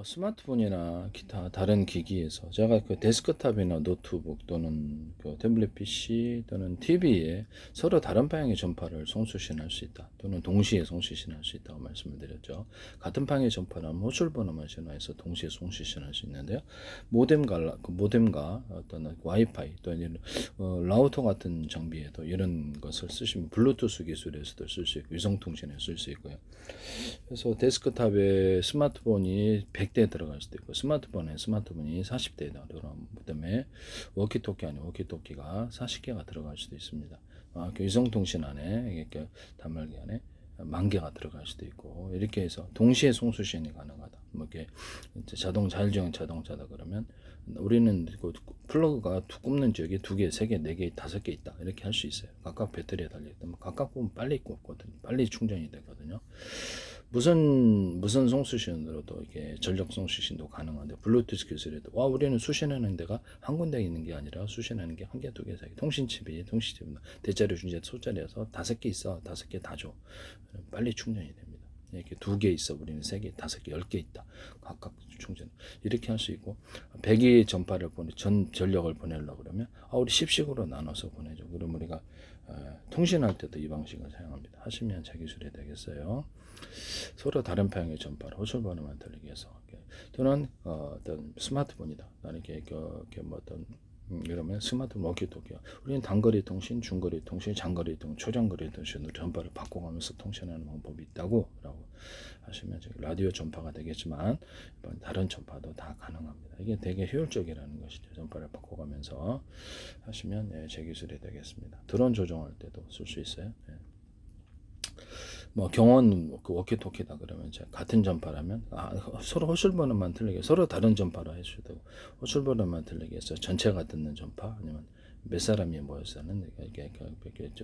스마트폰이나 기타 다른 기기에서 제가 그 데스크탑이나 노트북 또는 그 태블릿 PC 또는 TV에 서로 다른 방향의 전파를 송수신할 수 있다 또는 동시에 송수신할 수 있다고 말씀을 드렸죠. 같은 방향의 전파라면 호출번호만 신호해서 동시에 송수신할 수 있는데요. 모뎀과 어떤 와이파이 또는 라우터 같은 장비에도 이런 것을 쓰시면 블루투스 기술에서도 쓸 수 있고 위성통신에 쓸 수 있고요. 그래서 데스크탑에 스마트폰이 100대 들어갈 수도 있고 스마트폰이 40대 들어가면 그다음에 워키토키 아닌 워키토키가 40개가 들어갈 수도 있습니다. 위성통신 안에 이렇게 단말기 안에 10,000개가 들어갈 수도 있고 이렇게 해서 동시에 송수신이 가능하다. 뭐 이렇게 자율주행 자동차다 그러면 우리는 그 플러그가 꼽는 지역에 2개, 3개, 4개, 5개 있다 이렇게 할 수 있어요. 각각 배터리에 달려있다. 각각 보면 빨리 꼽거든요. 빨리 충전이 되거든요. 무선 송수신으로도 이게 전력 송수신도 가능한데 블루투스 기술에도 우리는 수신하는 데가 한 군데 있는 게 아니라 수신하는 게 한 개, 2개, 3개 통신칩이 대자리, 중자, 소자리여서 5개 있어 5개 다 줘. 빨리 충전이 됩니다. 이렇게 2개 있어 우리는 3개, 5개, 10개 있다. 각각 충전 이렇게 할 수 있고 100의 전파를 전력을 보내려고 그러면 우리 10식으로 나눠서 보내죠. 그럼 우리가 통신할 때도 이 방식을 사용합니다. 하시면 제 기술이 되겠어요. 서로 다른 방향의 전파를 호출번호만 들리기 위해서 또는 어떤 스마트폰이다. 나는 이렇게 뭐 어떤 이러면 스마트폰 워키토키야. 우리는 단거리 통신, 중거리 통신, 장거리 통신, 초장거리 통신으로 전파를 바꿔가면서 통신하는 방법이 있다고 라고 하시면 라디오 전파가 되겠지만 다른 전파도 다 가능합니다. 이게 되게 효율적이라는 것이죠. 전파를 바꿔가면서 하시면 제 기술이 되겠습니다. 드론 조종할 때도 쓸 수 있어요. 뭐 경원 그 워키토키다 그러면 같은 전파라면 서로 호출번호만 틀리게 서로 다른 전파로 해주셔도 되고 호출번호만 틀리게 해서 전체가 듣는 전파 아니면 몇 사람이 모여서는 이게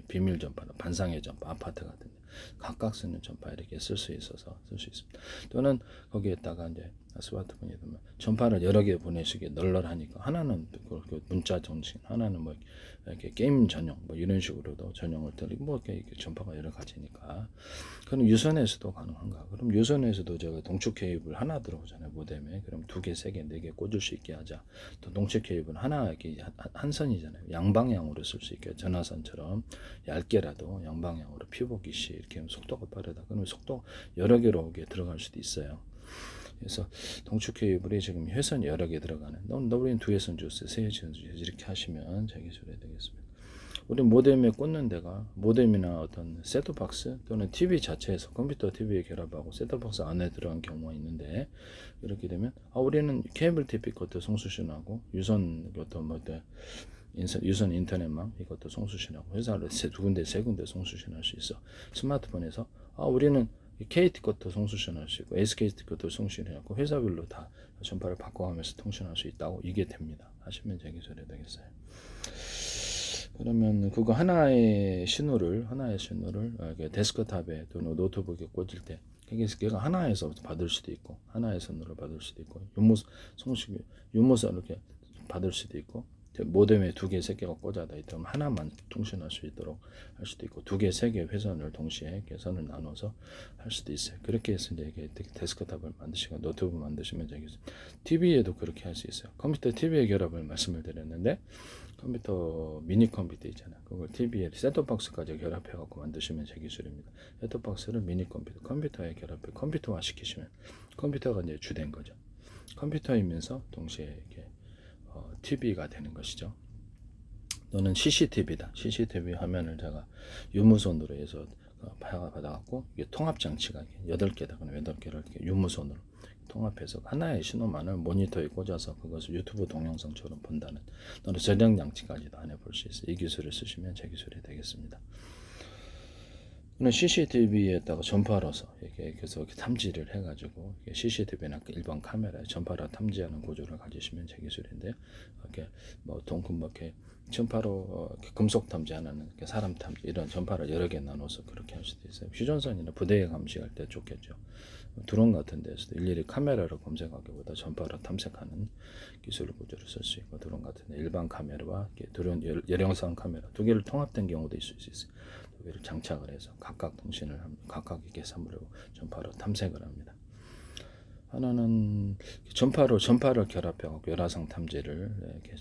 비밀 전파나 반상의 전파 아파트 같은 데 각각 쓰는 전파 이렇게 쓸 수 있어서 쓸 수 있습니다. 또는 거기에다가 이제 스마트폰이 되면 전파를 여러 개 보내시기 널널하니까 하나는 그 문자 정신 하나는 뭐 이렇게 게임 전용 뭐 이런 식으로도 전용을 드리고 뭐 이렇게 전파가 여러 가지니까 그럼 유선에서도 가능한가? 그럼 유선에서도 제가 동축 케이블 하나 들어오잖아요 모뎀에. 그럼 2개, 3개, 4개 꽂을 수 있게 하자. 또 동축 케이블 하나 이렇게 한 선이잖아요. 양방향으로 쓸 수 있게 전화선처럼 얇게라도 양방향으로 피복이시 이렇게 하면 속도가 빠르다. 그러면 속도 여러 개로 오게 들어갈 수도 있어요. 그래서 동축 케이블이 지금 회선이 여러 개 들어가는. 우리는 2회선 주세요, 3회선 주세요. 이렇게 하시면 제 기술이 되겠습니다. 우리 모뎀에 꽂는 데가 모뎀이나 어떤 셋톱박스 또는 TV 자체에서 컴퓨터 TV에 결합하고 셋톱박스 안에 들어간 경우가 있는데 이렇게 되면 우리는 케이블 TV 것도 송수신하고 유선 어떤 유선 인터넷망 이것도 송수신하고 회사를 2군데 3군데 송수신할 수 있어. 스마트폰에서 우리는 KT 것도 송수신할 수 있고 SKT 것도 송수신하고 회사별로 다 전파를 바꿔가면서 통신할 수 있다고 이게 됩니다. 하시면 제 기술이 되겠어요. 그러면 그거 하나의 신호를 데스크탑에 또는 노트북에 꽂을 때 걔가 하나에서 받을 수도 있고 하나의 선으로 받을 수도 있고 유무선 이렇게 받을 수도 있고 모뎀에 2개, 3개가 꽂아져 있다면 하나만 통신할 수 있도록 할 수도 있고 2개, 3개 회선을 동시에 개선을 나눠서 할 수도 있어요. 그렇게 해서 이제 데스크탑을 만드시고 노트북 만드시면 되겠어요. TV에도 그렇게 할 수 있어요. 컴퓨터 TV의 결합을 말씀을 드렸는데 컴퓨터 미니 컴퓨터 있잖아요. 그걸 TV에 셋톱박스까지 결합해갖고 만드시면 제 기술입니다. 셋톱박스를 미니 컴퓨터에 결합해 컴퓨터화 시키시면 컴퓨터가 이제 주된 거죠. 컴퓨터이면서 동시에 이렇게 TV가 되는 것이죠. 또는 CCTV다. CCTV 화면을 제가 유무선으로 해서 받아갖고 이게 통합 장치가 8개다. 그럼 8개를 이렇게 유무선으로 통합해서 하나의 신호만을 모니터에 꽂아서 그것을 유튜브 동영상처럼 본다는 또는 저장 장치까지도 안에 볼 수 있어요. 이 기술을 쓰시면 제 기술이 되겠습니다. CCTV에다가 전파로서 이렇게 계속 탐지를 해가지고 CCTV나 일반 카메라에 전파로 탐지하는 구조를 가지시면 제 기술인데요. 이렇게 뭐 이렇게 전파로 금속 탐지 하나는 사람 탐지 이런 전파를 여러 개 나눠서 그렇게 할 수도 있어요. 휴전선이나 부대에 감시할 때 좋겠죠. 드론 같은 데서도 일일이 카메라로 검색하기보다 전파로 탐색하는 기술 구조를 쓸 수 있고 드론 같은 데 일반 카메라와 드론 열영상 카메라 2개를 통합된 경우도 있을 수 있어요. 2개를 장착을 해서 각각 통신을 각각 이렇게 사물을 전파로 탐색을 합니다. 하나는 전파를 결합해갖고 열화상 탐지를 이렇게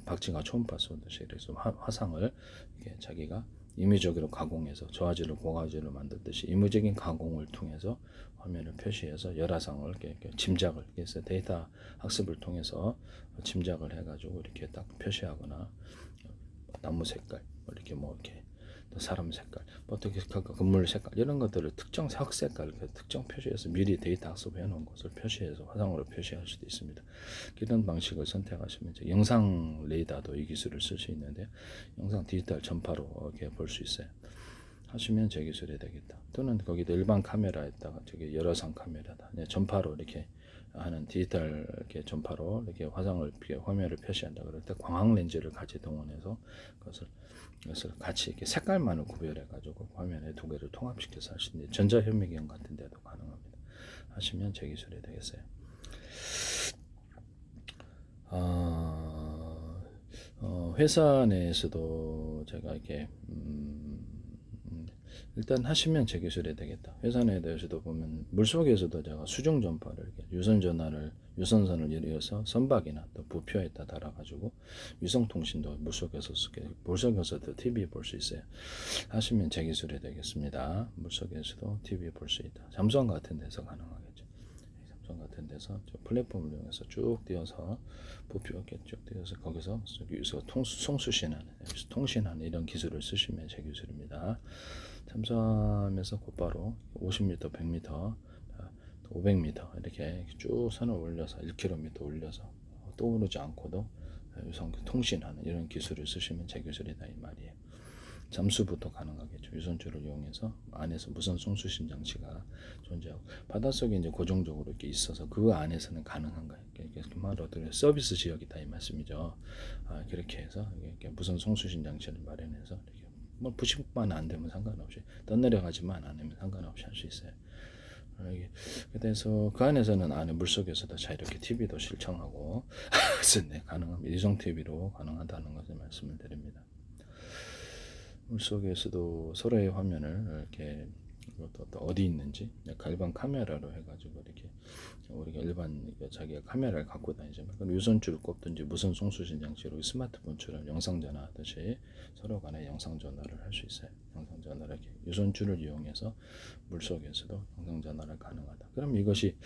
박쥐가 초음파 쏘듯이 그래서 화상을 이렇게 자기가 임의적으로 가공해서 저화질을 고화질로 만들듯이 임의적인 가공을 통해서 화면을 표시해서 열화상을 이렇게 짐작을 해서 데이터 학습을 통해서 짐작을 해가지고 이렇게 딱 표시하거나 나무 색깔 이렇게 이렇게 또 사람 색깔 어떻게 건물 색깔 이런 것들을 특정 색 색깔 특정 표시해서 미리 데이터 학습해 놓은 것을 표시해서 화상으로 표시할 수도 있습니다. 이런 방식을 선택하시면 이제 영상 레이더도 이 기술을 쓸 수 있는데 영상 디지털 전파로 이렇게 볼 수 있어요. 하시면 제 기술이 되겠다. 또는 거기도 일반 카메라에다가 저기 열화상 카메라다 전파로 이렇게 하는 디지털 이렇게 전파로 이렇게 화상을 화면을 표시한다. 그럴 때 광학 렌즈를 같이 동원해서 그것을 같이 이렇게 색깔만을 구별해 가지고 화면에 두 개를 통합시켜서 할 수 있는 전자현미경 같은 데도 가능합니다. 하시면 제 기술이 되겠어요. 회사 내에서도 제가 이렇게 일단 하시면 제 기술이 되겠다. 회사 내에서도 보면 물속에서도 제가 수중 전파를 이렇게 유선선을 이어서 선박이나 또 부표에다 달아가지고 위성 통신도 물속에서도 TV 볼 수 있어요. 하시면 제 기술이 되겠습니다. 물속에서도 TV 볼 수 있다. 잠수함 같은 데서 가능하겠죠. 잠수함 같은 데서 플랫폼을 이용해서 쭉 뛰어서 부표 이렇게 쭉 뛰어서 거기서 송수신하는 이런 기술을 쓰시면 제 기술입니다. 잠수함에서 곧바로 50m, 100m, 500m 이렇게 쭉 선을 올려서 1km 올려서 떠오르지 않고도 유선 통신하는 이런 기술을 쓰시면 제 기술이다 이 말이에요. 잠수부도 가능하겠죠. 유선줄을 이용해서 안에서 무선 송수신 장치가 존재하고 바닷속에 이제 고정적으로 이렇게 있어서 그 안에서는 가능한 거예요. 그 말로 서비스 지역이다 이 말씀이죠. 그렇게 해서 이렇게 무선 송수신 장치를 마련해서 이렇게 부식만 안 되면 상관없이 떠내려가지만 않으면 상관없이 할 수 있어요. 그래서 그 안에서는 안에 물속에서도 자유롭게 TV도 실청하고 가능합니다. 이성 TV로 가능하다는 것을 말씀을 드립니다. 물속에서도 서로의 화면을 이렇게 또 어디 있는지 일반 카메라로 해가지고 이렇게 우리가 일반 자기가 카메라를 갖고 다니지만 유선줄을 꼽든지 무선 송수신 장치로 스마트폰처럼 영상 전화하듯이 서로 간에 영상 전화를 할 수 있어요. 영상 전화를 이렇게 유선줄을 이용해서 물속에서도 영상 전화를 가능하다. 그럼 이것이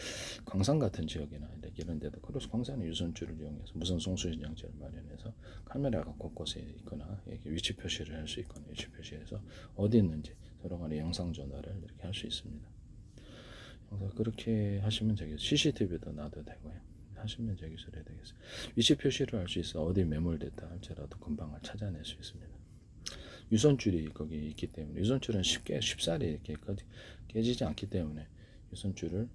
광산 같은 지역이나 이런 데도 그래서 광산의 유선줄을 이용해서 무선 송수신 장치를 마련해서 카메라가 곳곳에 있거나 이렇게 위치 표시를 할 수 있거나 위치 표시해서 어디 있는지 서로 간에 영상 전화를 이렇게 할 수 있습니다. 그래서 그렇게 하시면 되겠어요. CCTV도 놔도 되고요. 하시면 제 기술이 되겠어요. 위치 표시를 할 수 있어 어디 매몰됐다 할지라도 금방 찾아낼 수 있습니다. 유선줄이 거기 있기 때문에 유선줄은 쉽사리 이렇게 깨지지 않기 때문에 유선줄을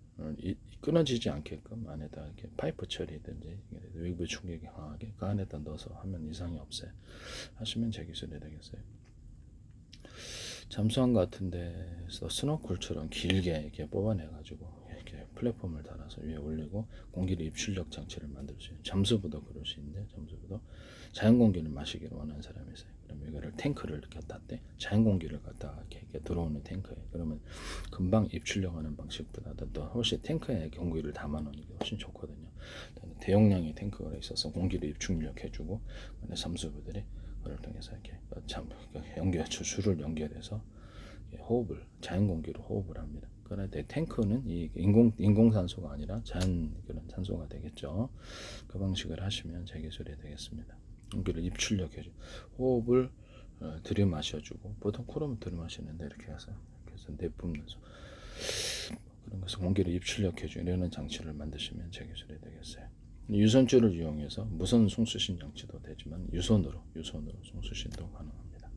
끊어지지 않게끔 안에다 이렇게 파이프 처리든지 외부 충격이 강하게 그 안에다 넣어서 하면 이상이 없어요. 하시면 제 기술이 되겠어요. 잠수함 같은 데서 스노클처럼 길게 이렇게 뽑아내가지고 이렇게 플랫폼을 달아서 위에 올리고 공기를 입출력 장치를 만들 수 있는 잠수부도 그럴 수 있는데 잠수부도 자연 공기를 마시기를 원하는 사람이 있어요. 그럼 이거를 탱크를 이렇게 땄대 자연 공기를 갖다가 이렇게 들어오는 탱크에 그러면 금방 입출력하는 방식보다도 또 훨씬 탱크에 공기를 담아놓는 게 훨씬 좋거든요. 대용량의 탱크가 있어서 공기를 입출력해주고 잠수부들이 그걸 통해서 이렇게 줄을 연결해서 호흡을 자연 공기로 호흡을 합니다. 그런데 탱크는 이 인공산소가 아니라 자연 그런 산소가 되겠죠. 그 방식을 하시면 제 기술이 되겠습니다. 공기를 입출력해줘 호흡을 들이마셔주고 보통 코로는 들이마시는데 이렇게 해서 내뿜면서 그런 것을 공기를 입출력해줘 이러는 장치를 만드시면 제 기술이 되겠어요. 유선줄을 이용해서 무선 송수신 장치도 되지만 유선으로 송수신도 가능합니다.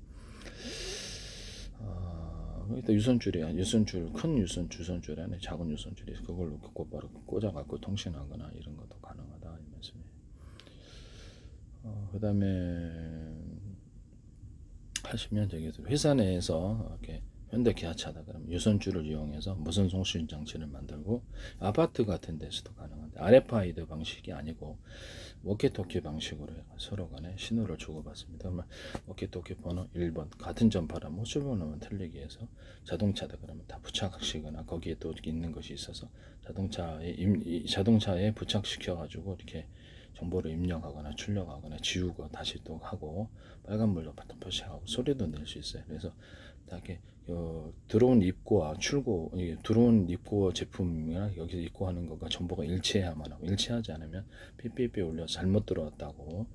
일단 유선줄 큰 유선줄 안에 작은 유선줄이 그걸로 곧바로 꽂아갖고 통신하거나 이런 것도 가능하다 이 말씀이에요. 그 다음에 하시면 저기 회사 내에서 이렇게 현대 기아차다 그러면 유선줄을 이용해서 무선 송수신 장치를 만들고 아파트 같은 데서도 가능한데 RFID 방식이 아니고 워키토키 방식으로 서로 간에 신호를 주고받습니다. 그러면 워키토키 번호 1번 같은 전파라 모습 번호만 틀리기 위해서 자동차다 그러면 다 부착시거나 거기에 또 있는 것이 있어서 자동차에 부착시켜 가지고 이렇게 정보를 입력하거나 출력하거나 지우고 다시 또 하고 빨간불로 표시하고 소리도 낼 수 있어요. 그래서 이렇게 들어온 입고와 출고, 들어온 입고 제품이나 여기서 입고하는 것과 정보가 일치해야만 하고 일치하지 않으면 삐삐삐 울려 잘못 들어왔다고.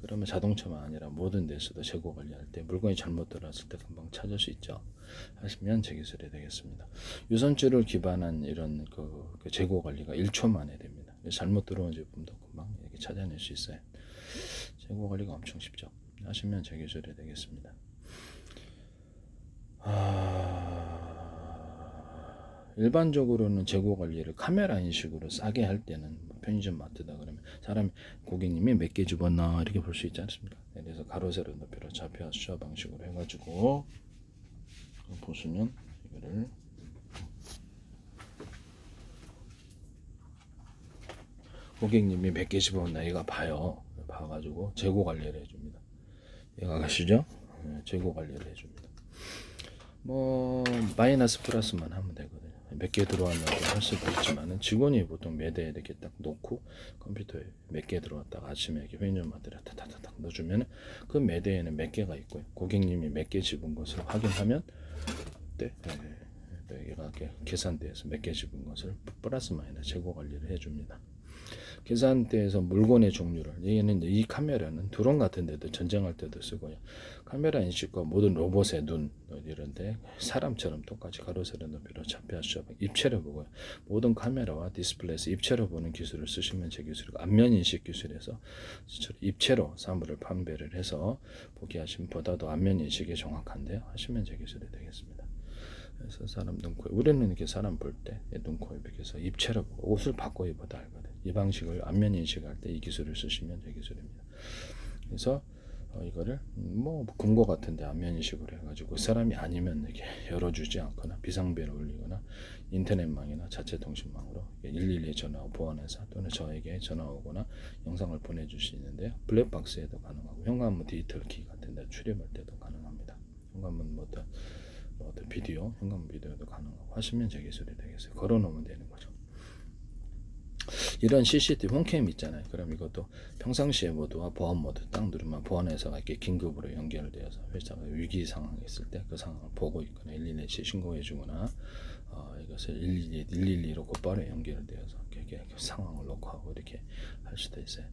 그러면 자동차만 아니라 모든 데서도 재고 관리할 때 물건이 잘못 들어왔을 때 금방 찾을 수 있죠. 하시면 제 기술이 되겠습니다. 유선줄을 기반한 이런 그 재고 관리가 1초 만에 됩니다. 잘못 들어온 제품도 금방 이렇게 찾아낼 수 있어요. 재고 관리가 엄청 쉽죠. 하시면 제 기술이 되겠습니다. 일반적으로는 재고 관리를 카메라 인식으로 싸게 할 때는 편의점 마트다 그러면 사람이 고객님이 몇 개 집었나 이렇게 볼 수 있지 않습니까? 그래서 가로 세로 높이로 좌표 수저 방식으로 해가지고 보시면 이거를 고객님이 몇 개 집었나 얘가 봐요. 봐가지고 재고 관리를 해줍니다. 얘가 가시죠? 재고 관리를 해줍니다. 뭐 마이너스 플러스만 하면 되거든요. 몇 개 들어왔냐고 할 수도 있지만은 직원이 보통 매대에 이렇게 딱 놓고 컴퓨터에 몇 개 들어왔다가 아침에 이렇게 회의점마다 타타타닥 넣어주면 그 매대에는 몇 개가 있고요. 고객님이 몇 개 집은 것을 확인하면 얘가 계산대에서 몇 개 집은 것을 플러스 마이너스 재고 관리를 해줍니다. 계산대에서 물건의 종류를 얘는 이 카메라는 드론 같은 데도 전쟁할 때도 쓰고요. 카메라 인식과 모든 로봇의 눈 이런데 사람처럼 똑같이 가로 세로 높이로 좌표 입체로 보고요. 모든 카메라와 디스플레이에서 입체로 보는 기술을 쓰시면 제 기술이고 안면 인식 기술에서 입체로 사물을 판별을 해서 보기 하시면 보다도 안면 인식이 정확한데요. 하시면 제 기술이 되겠습니다. 그래서 사람 눈코 우리는 이렇게 사람 볼 때 눈코 이렇게 해서 입체로 보고 옷을 바꿔 입어도 알거든요. 이 방식을 안면 인식할 때 이 기술을 쓰시면 제 기술입니다. 그래서 이거를 뭐 금고 같은데 안면 인식으로 해가지고 사람이 아니면 이렇게 열어주지 않거나 비상벨을 울리거나 인터넷망이나 자체통신망으로 112에 전화하고 보안회사 또는 저에게 전화 오거나 영상을 보내줄 수 있는데요. 블랙박스에도 가능하고 현관문 디지털 키 같은데 출입할 때도 가능합니다. 현관문 뭐 어떤 비디오, 현관문 비디오도 가능하고 하시면 제 기술이 되겠어요. 걸어놓으면 되는 거죠. 이런 CCTV 홈캠 있잖아요. 그럼 이것도 평상시에 모드와 보안 모드 딱 누르면 보안회사가 이렇게 긴급으로 연결되어서 회사가 위기 상황이 있을 때 그 상황을 보고 있거나 112에 신고해 주거나 이것을 112로 곧바로 연결되어서 이렇게 상황을 녹화하고 이렇게 할 수도 있어요.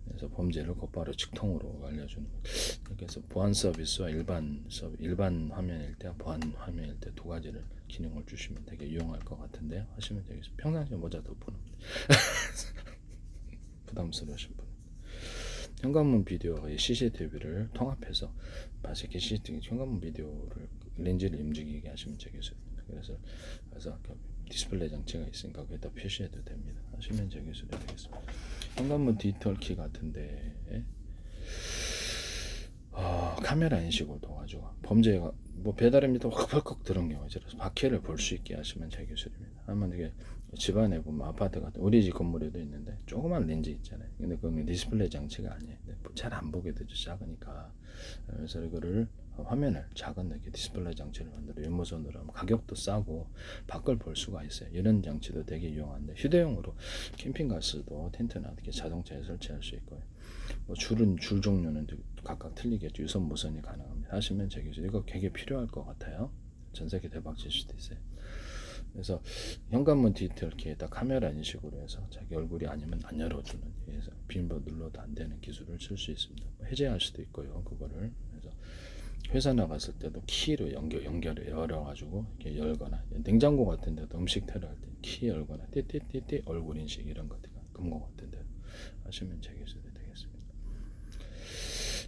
그래서 범죄를 곧바로 직통으로 알려주는 거죠. 그래서 보안 서비스와 일반 화면일 때, 보안 화면일 때 두 가지를 기능을 주시면 되게 유용할 것 같은데요. 하시면 되겠습니다. 평상시에 모자 덮어놓으면 부담스러우신 분. 현관문 비디오와 CCTV를 통합해서 마치 CCTV 현관문 비디오를 렌즈를 움직이게 하시면 되겠습니다. 그래서 디스플레이 장치가 있으니까 거기다 표시해도 됩니다. 하시면 제 기술이 되겠습니다. 현관문 디지털 키 같은데 카메라 인식을 도와주고 범죄가 뭐 배달입니다 펄컥 들은 경우에 바퀴를 볼 수 있게 하시면 제 기술입니다. 아마 이게 집안에 보면 아파트 같은 우리 집 건물에도 있는데 조그만 렌즈 있잖아요. 근데 그건 디스플레이 장치가 아니에요. 잘 안 보게 되죠. 작으니까. 그래서 이거를 화면을 작은 이렇게 디스플레이 장치를 만들어 유무선으로 하면 가격도 싸고 밖을 볼 수가 있어요. 이런 장치도 되게 유용한데 휴대용으로 캠핑 가서도 텐트나 이렇게 자동차에 설치할 수 있고요. 뭐 줄 종류는 각각 틀리겠죠. 유선 무선이 가능합니다. 하시면 제 기술 이거 되게 필요할 것 같아요. 전 세계 대박 칠 수도 있어요. 그래서 현관문 디지털 키에다 카메라 인식으로 해서 자기 얼굴이 아니면 안 열어주는 그래서 비밀번호 눌러도 안 되는 기술을 쓸 수 있습니다. 해제할 수도 있고요. 그거를 그래서 회사 나갔을 때도 키로 연결을 열어가지고 이렇게 열거나 냉장고 같은 데도 음식 테러할 때 키 열거나 띠띠띠띠 얼굴 인식 이런 것들 금고 같은 데 하시면 제 기술이 되겠습니다.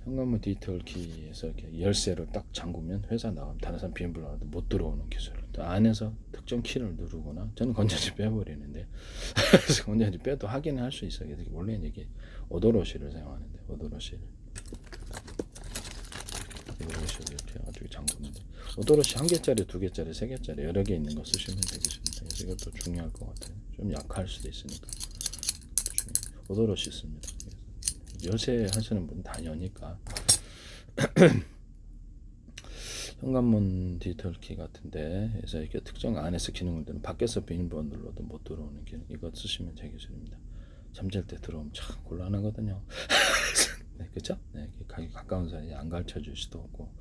현관문 디지털 키에서 이렇게 열쇠를 딱 잠그면 회사 나가면 다른 사람 비밀번호 나도 못 들어오는 기술. 또 안에서 특정 키를 누르거나 저는 건전지 빼버리는데 건전지 빼도 확인을 할 수 있어요. 원래는 이게 오도로시를 사용하는데 오도로시를 이렇게 아주 잠그는데 오도로시 1개짜리, 2개짜리, 3개짜리 여러 개 있는 거 쓰시면 되겠습니다. 그래서 이것도 중요할 것 같아요. 좀 약할 수도 있으니까 오도로시 씁니다. 요새 하시는 분 다 여니까. 현관문 디지털키 같은데 그래서 이렇게 특정 안에서 기능을 드는 밖에서 비밀번호 눌러도 못 들어오는 기능, 이거 쓰시면 제 기술입니다. 잠잘 때 들어오면 참 곤란하거든요. 네, 그죠? 네, 가기 가까운 사이에 안 가르쳐 줄 수도 없고.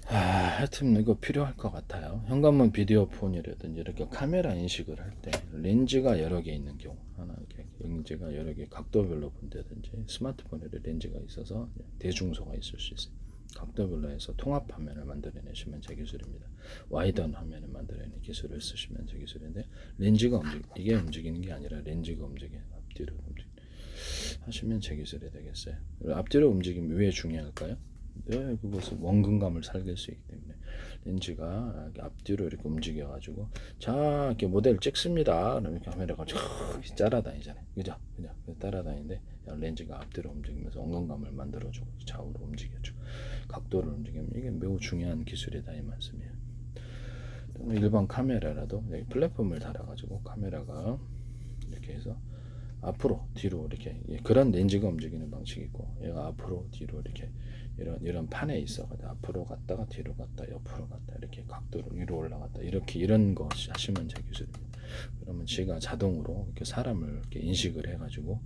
하여튼 이거 필요할 것 같아요. 현관문 비디오 폰이라든지 이렇게 카메라 인식을 할 때 렌즈가 여러 개 있는 경우, 하나 이렇게 렌즈가 여러 개 각도별로 본다든지 스마트폰에 렌즈가 있어서 대중소가 있을 수 있어요. 각도별로 해서 통합 화면을 만들어내시면 제 기술입니다. 와이드한 화면을 만들어내는 기술을 쓰시면 제 기술인데, 렌즈가 이게 움직이는 게 아니라 렌즈가 움직여요. 앞뒤로 하시면 제 기술이 되겠어요. 앞뒤로 움직이면 왜 중요할까요? 네, 그것은 원근감을 살릴 수 있기 때문에 렌즈가 앞뒤로 이렇게 움직여가지고, 자 이렇게 모델 찍습니다. 그러면 이렇게 카메라가 따라다니잖아요. 그죠? 그냥 따라다니는데 렌즈가 앞뒤로 움직이면서 원근감을 만들어주고 좌우로 움직여주고 각도를 움직이면 이게 매우 중요한 기술이다 이 말씀이에요. 일반 카메라라도 플랫폼을 달아가지고 카메라가 이렇게 해서 앞으로 뒤로 이렇게 그런 렌즈가 움직이는 방식이 있고, 얘가 앞으로 뒤로 이렇게 이런 판에 있어가지고 앞으로 갔다가 뒤로 갔다 옆으로 갔다 이렇게 각도로 위로 올라갔다 이렇게 이런 거 하시면 제 기술입니다. 그러면 지가 자동으로 이렇게 사람을 이렇게 인식을 해가지고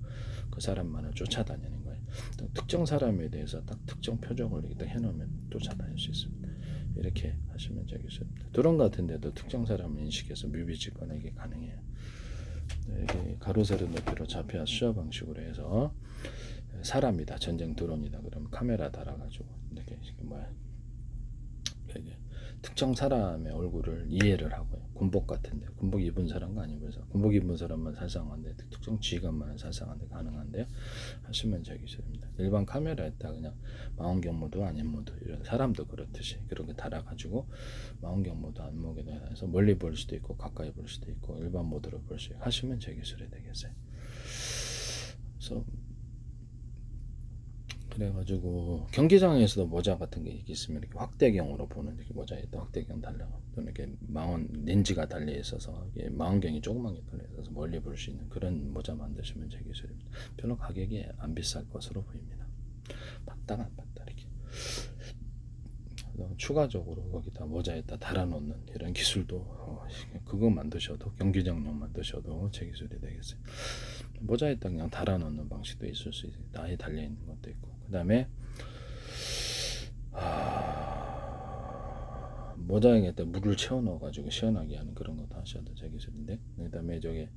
그 사람만을 쫓아다니는 거예요. 특정 사람에 대해서 딱 특정 표정을 이렇게 해놓으면 쫓아다닐 수 있습니다. 이렇게 하시면 제 기술입니다. 드론 같은데도 특정 사람을 인식해서 뮤비 찍거나 이게 가능해요. 이렇게 가로 세로 높이로 좌표 수화 방식으로 해서 사람이다, 전쟁 드론이다 그러면 카메라 달아가지고 이렇게 이게 특정 사람의 얼굴을 이해를 하고요. 군복 같은데 군복 입은 사람과 안 입은 사람, 군복 입은 사람만 살상한데 특정 지휘관만 살상한데 가능한데요. 하시면 제 기술입니다. 일반 카메라에다 그냥 망원경 모드, 아닌 모드, 이런 사람도 그렇듯이 그렇게 달아가지고 망원경 모드, 안목에다 해서 멀리 볼 수도 있고 가까이 볼 수도 있고 일반 모드로 볼 수 있고 하시면 제 기술이 되겠어요. 그래서 그래가지고 경기장에서도 모자 같은 게 있으면 이렇게 확대경으로 보는, 이렇게 모자에 확대경 달려 또는 이렇게 망원 렌즈가 달려 있어서 망원경이 조그만 게 달려 있어서 멀리 볼 수 있는 그런 모자 만드시면 제 기술입니다. 별로 가격이 안 비쌀 것으로 보입니다. 봤다 안 봤다 이렇게. 추가적으로 거기다 모자에다 달아놓는 이런 기술도 그거 만드셔도 경기장용 만드셔도 제 기술이 되겠어요. 모자에다 그냥 달아놓는 방식도 있을 수 있어요. 아예 달려있는 것도 있고, 그 다음에 모자에다 물을 채워 넣어가지고 시원하게 하는 그런 것도 하셔도 제 기술인데, 그 다음에 저기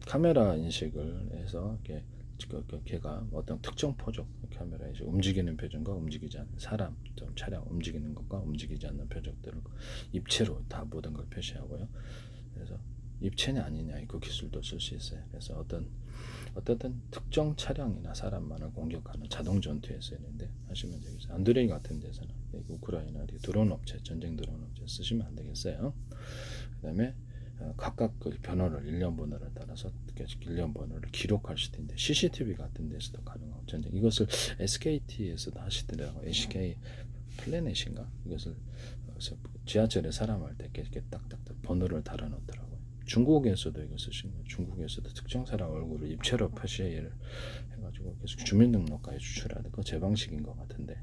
카메라 인식을 해서 이렇게 걔가 어떤 특정 표정, 카메라에서 움직이는 표정과 움직이지 않는 사람, 차량 움직이는 것과 움직이지 않는 표정들을 입체로 다 모든 걸 표시하고요. 그래서 입체냐 아니냐 그 기술도 쓸 수 있어요. 그래서 어떤 특정 차량이나 사람만을 공격하는 자동 전투에 쓰이는데 하시면 되겠어요. 안드레이 같은 데서는 우크라이나 드론 업체, 전쟁 드론 업체 쓰시면 안 되겠어요. 그다음에 각각 그 번호를 일련 번호를 따라서 일련 번호를 기록할 수도 있는데 CCTV 같은 데서도 가능하고 전쟁, 이것을 SKT에서도 하시더라고요. SK 플래닛인가 이것을 지하철에 사람할 때 이렇게 딱딱딱 번호를 달아놓더라고요. 중국에서도 이거 쓰시는 거예요. 중국에서도 특정 사람 얼굴을 입체로 표시를 해가지고 계속 주민등록까지 추출하는 거 제 방식인 것 같은데,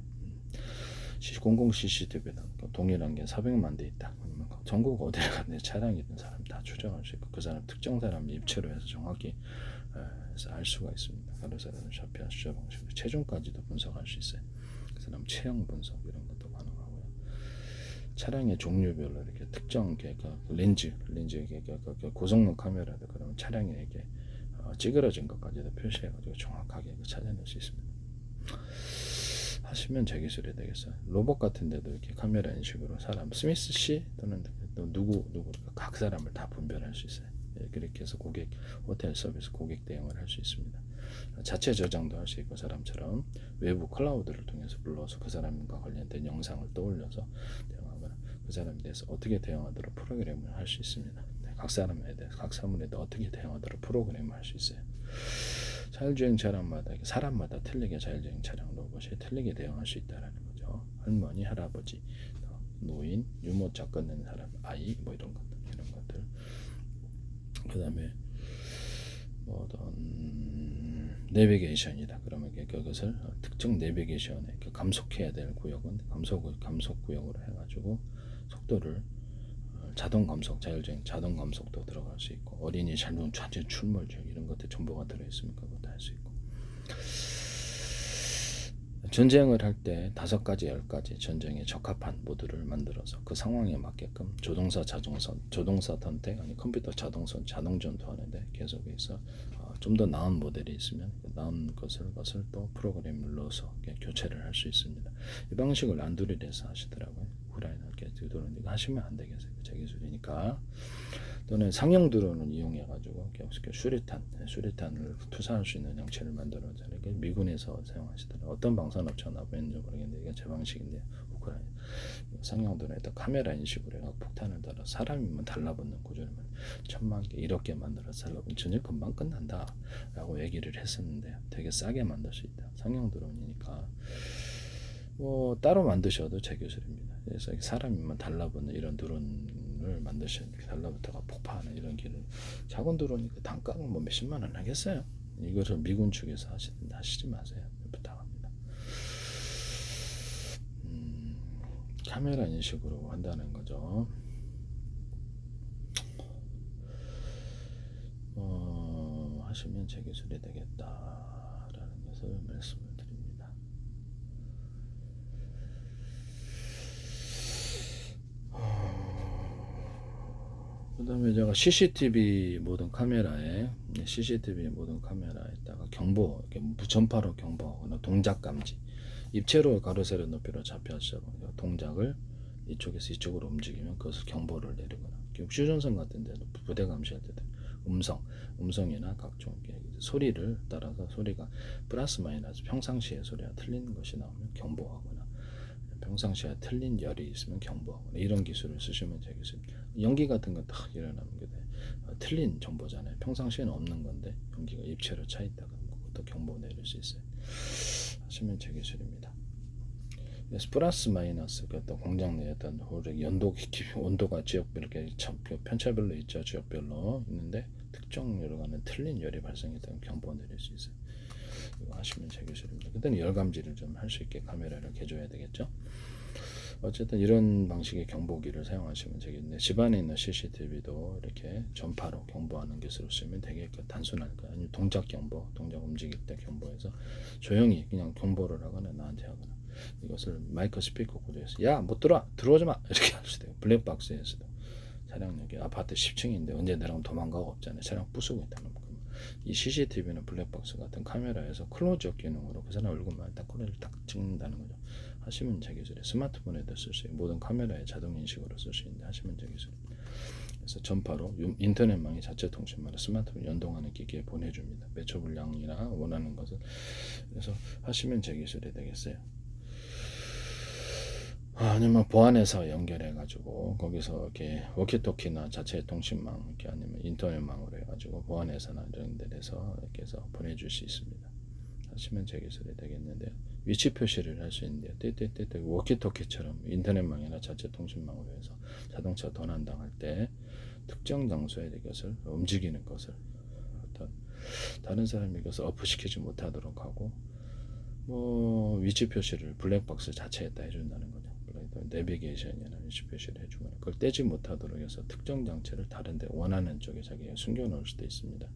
공공 CCTV랑 동일한 게 400만 대 있다. 그러면 전국 어디를 가든 차량이 있는 사람 다 추정할 수 있고 그 사람 특정 사람을 입체로 해서 정확히 알 수가 있습니다. 가로 세로 좌표 수자 방식으로 체중까지도 분석할 수 있어요. 그 사람 체형 분석 이런 것도 가능하고요. 차량의 종류별로 이렇게 특정 렌즈 고성능 카메라도 그러면 차량에 이렇게 찌그러진 것까지도 표시해가지고 정확하게 찾아낼 수 있습니다. 하시면 제 기술이 되겠어요. 로봇 같은 데도 이렇게 카메라 인식으로 사람 스미스 씨 또는 누구 각 사람을 다 분별할 수 있어요. 그렇게 해서 호텔 서비스 고객 대응을 할 수 있습니다. 자체 저장도 할 수 있고 사람처럼 외부 클라우드를 통해서 불러서 그 사람과 관련된 영상을 떠올려서 대응하거나 그 사람에 대해서 어떻게 대응하도록 프로그램을 할 수 있습니다. 각 사람에 대해서 각 사물에도 어떻게 대응하도록 프로그램을 할 수 있어요. 자율주행 차량마다 사람마다 틀리게 자율주행 차량 로봇이 틀리게 대응할 수 있다는 거죠. 할머니, 할아버지, 노인, 유모차 끊는 사람, 아이 이런 것들. 그다음에 어떤 내비게이션이다. 그러면 그것을 특정 내비게이션에 감속해야 될 구역은 감속 구역으로 해가지고 속도를 자동 감속, 자율적인 자동 감속도 들어갈 수 있고, 어린이 잘못 좌측 출몰적 이런 것들 정보가 들어있으니까 그것도 할 수 있고. 전쟁을 할 때 5가지, 10가지 전쟁에 적합한 모드를 만들어서 그 상황에 맞게끔 조종사, 조종사 선택, 아니 컴퓨터 자동 전투하는데 계속해서 좀 더 나은 모델이 있으면 그 나은 것을 또 프로그램을 넣어서 교체를 할 수 있습니다. 이 방식을 안드로이드에서 하시더라고요. 우크라이나 드론은 이거 하시면 안 되겠어요. 제 기술이니까. 또는 상용 드론을 이용해가지고 수리탄을 투사할 수 있는 형체를 만들어서 이렇게 미군에서 사용하시더라고요. 어떤 방산업체가 나왔는지 모르겠는데 이게 제 방식인데, 우크라이나 상용 드론에다 카메라 인식으로 해서 폭탄을 달아 사람이면 달라붙는 구조를 1000만 개, 1억 개 만들어서 달라붙는 전쟁 금방 끝난다 라고 얘기를 했었는데, 되게 싸게 만들 수 있다. 상용 드론이니까 뭐 따로 만드셔도 제 기술입니다. 그래서 사람이면 달라붙는 이런 드론을 만드시는, 달라붙어가 폭파하는 이런 기술. 작은 드론이 그 단가가 뭐 몇십만 원 하겠어요. 이것을 미군 측에서 하시지 마세요. 부탁합니다. 카메라 인식으로 한다는 거죠. 하시면 제 기술이 되겠다라는 것을 말씀을 드립니다. 그 다음에 제가 CCTV 모든 카메라에다가 경보, 전파로 경보하거나 동작 감지, 입체로 가로세로 높이로 잡혀서 동작을 이쪽에서 이쪽으로 움직이면 그것을 경보를 내리거나, 휴전선 같은 데도 부대 감시할 때도 음성이나 각종 소리를 따라서 소리가 플러스 마이너스 평상시에 소리가 틀린 것이 나오면 경보하거나, 평상시에 틀린 열이 있으면 경보하거나, 이런 기술을 쓰시면 되겠습니다. 연기 같은 건 딱 일어나는 게 틀린 정보잖아요. 평상시에는 없는 건데 연기가 입체로 차 있다 그러면 그것도 경보 내릴 수 있어요. 하시면 제 기술입니다. 그래서 플러스 마이너스 어떤 공장 내에 어떤 온도가 지역별로 이렇게 편차별로 있죠. 지역별로 있는데 특정 열과는 틀린 열이 발생했다면 경보 내릴 수 있어요. 이거 하시면 제 기술입니다. 그때는 열 감지를 좀 할 수 있게 카메라를 개조해야 되겠죠. 어쨌든 이런 방식의 경보기를 사용하시면 되겠는데, 집안에 있는 CCTV도 이렇게 전파로 경보하는 기술을 쓰면 되게 단순할 거예요. 아니면 동작 움직일 때 경보해서 조용히 그냥 경보를 하거나 나한테 하거나, 이것을 마이크 스피커 구조해서 야 못 들어오지 마 이렇게 할 수도 있고, 블랙박스에서도 차량 여기 아파트 10층인데 언제 내려가면 도망가고 없잖아요. 차량 부수고 있다는 거. 이 CCTV는 블랙박스 같은 카메라에서 클로즈업 기능으로 그 사람 얼굴만 딱 코를 딱 찍는다는 거죠. 하시면 제 기술에 스마트폰에도 쓸 수 있고 모든 카메라에 자동 인식으로 쓸 수 있는데, 하시면 제 기술. 그래서 전파로 인터넷망이 자체 통신망을 스마트폰 연동하는 기기에 보내줍니다. 매초 분량이나 원하는 것을. 그래서 하시면 제 기술이 되겠어요. 아니면 보안해서 연결해가지고 거기서 이렇게 워키토키나 자체 통신망, 이렇게 아니면 인터넷망으로 해가지고 보안해서나 이런 데서 이렇게 해서 보내줄 수 있습니다. 하시면 제 기술이 되겠는데요. 위치 표시를 할 수 있는데요. 떼떼떼떼 워키토키처럼 인터넷망이나 자체 통신망으로 해서 자동차 도난당할 때 특정 장소에 이것을 움직이는 것을 어떤 다른 사람이 이것을 어프시키지 못하도록 하고, 뭐 위치 표시를 블랙박스 자체에다 해준다는 거죠. 내비게이션이나 위치 표시를 해주거나 그걸 떼지 못하도록 해서 특정 장치를 다른데 원하는 쪽에 자기가 숨겨놓을 수도 있습니다.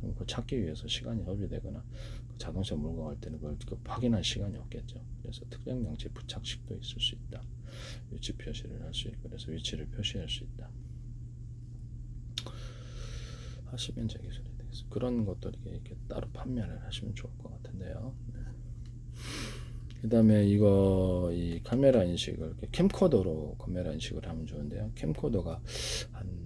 그럼 그 찾기 위해서 시간이 허비되거나 그 자동차 몰고 갈 때는 그걸 확인할 시간이 없겠죠. 그래서 특정 장치 부착식도 있을 수 있다. 위치 표시를 할 수 있고, 그래서 위치를 표시할 수 있다. 하시면 제 기술이 되겠습니다. 그런 것들이 이렇게 따로 판매를 하시면 좋을 것 같은데요. 네. 그 다음에 이 카메라 인식을 캠코더로 카메라 인식을 하면 좋은데요. 캠코더가 한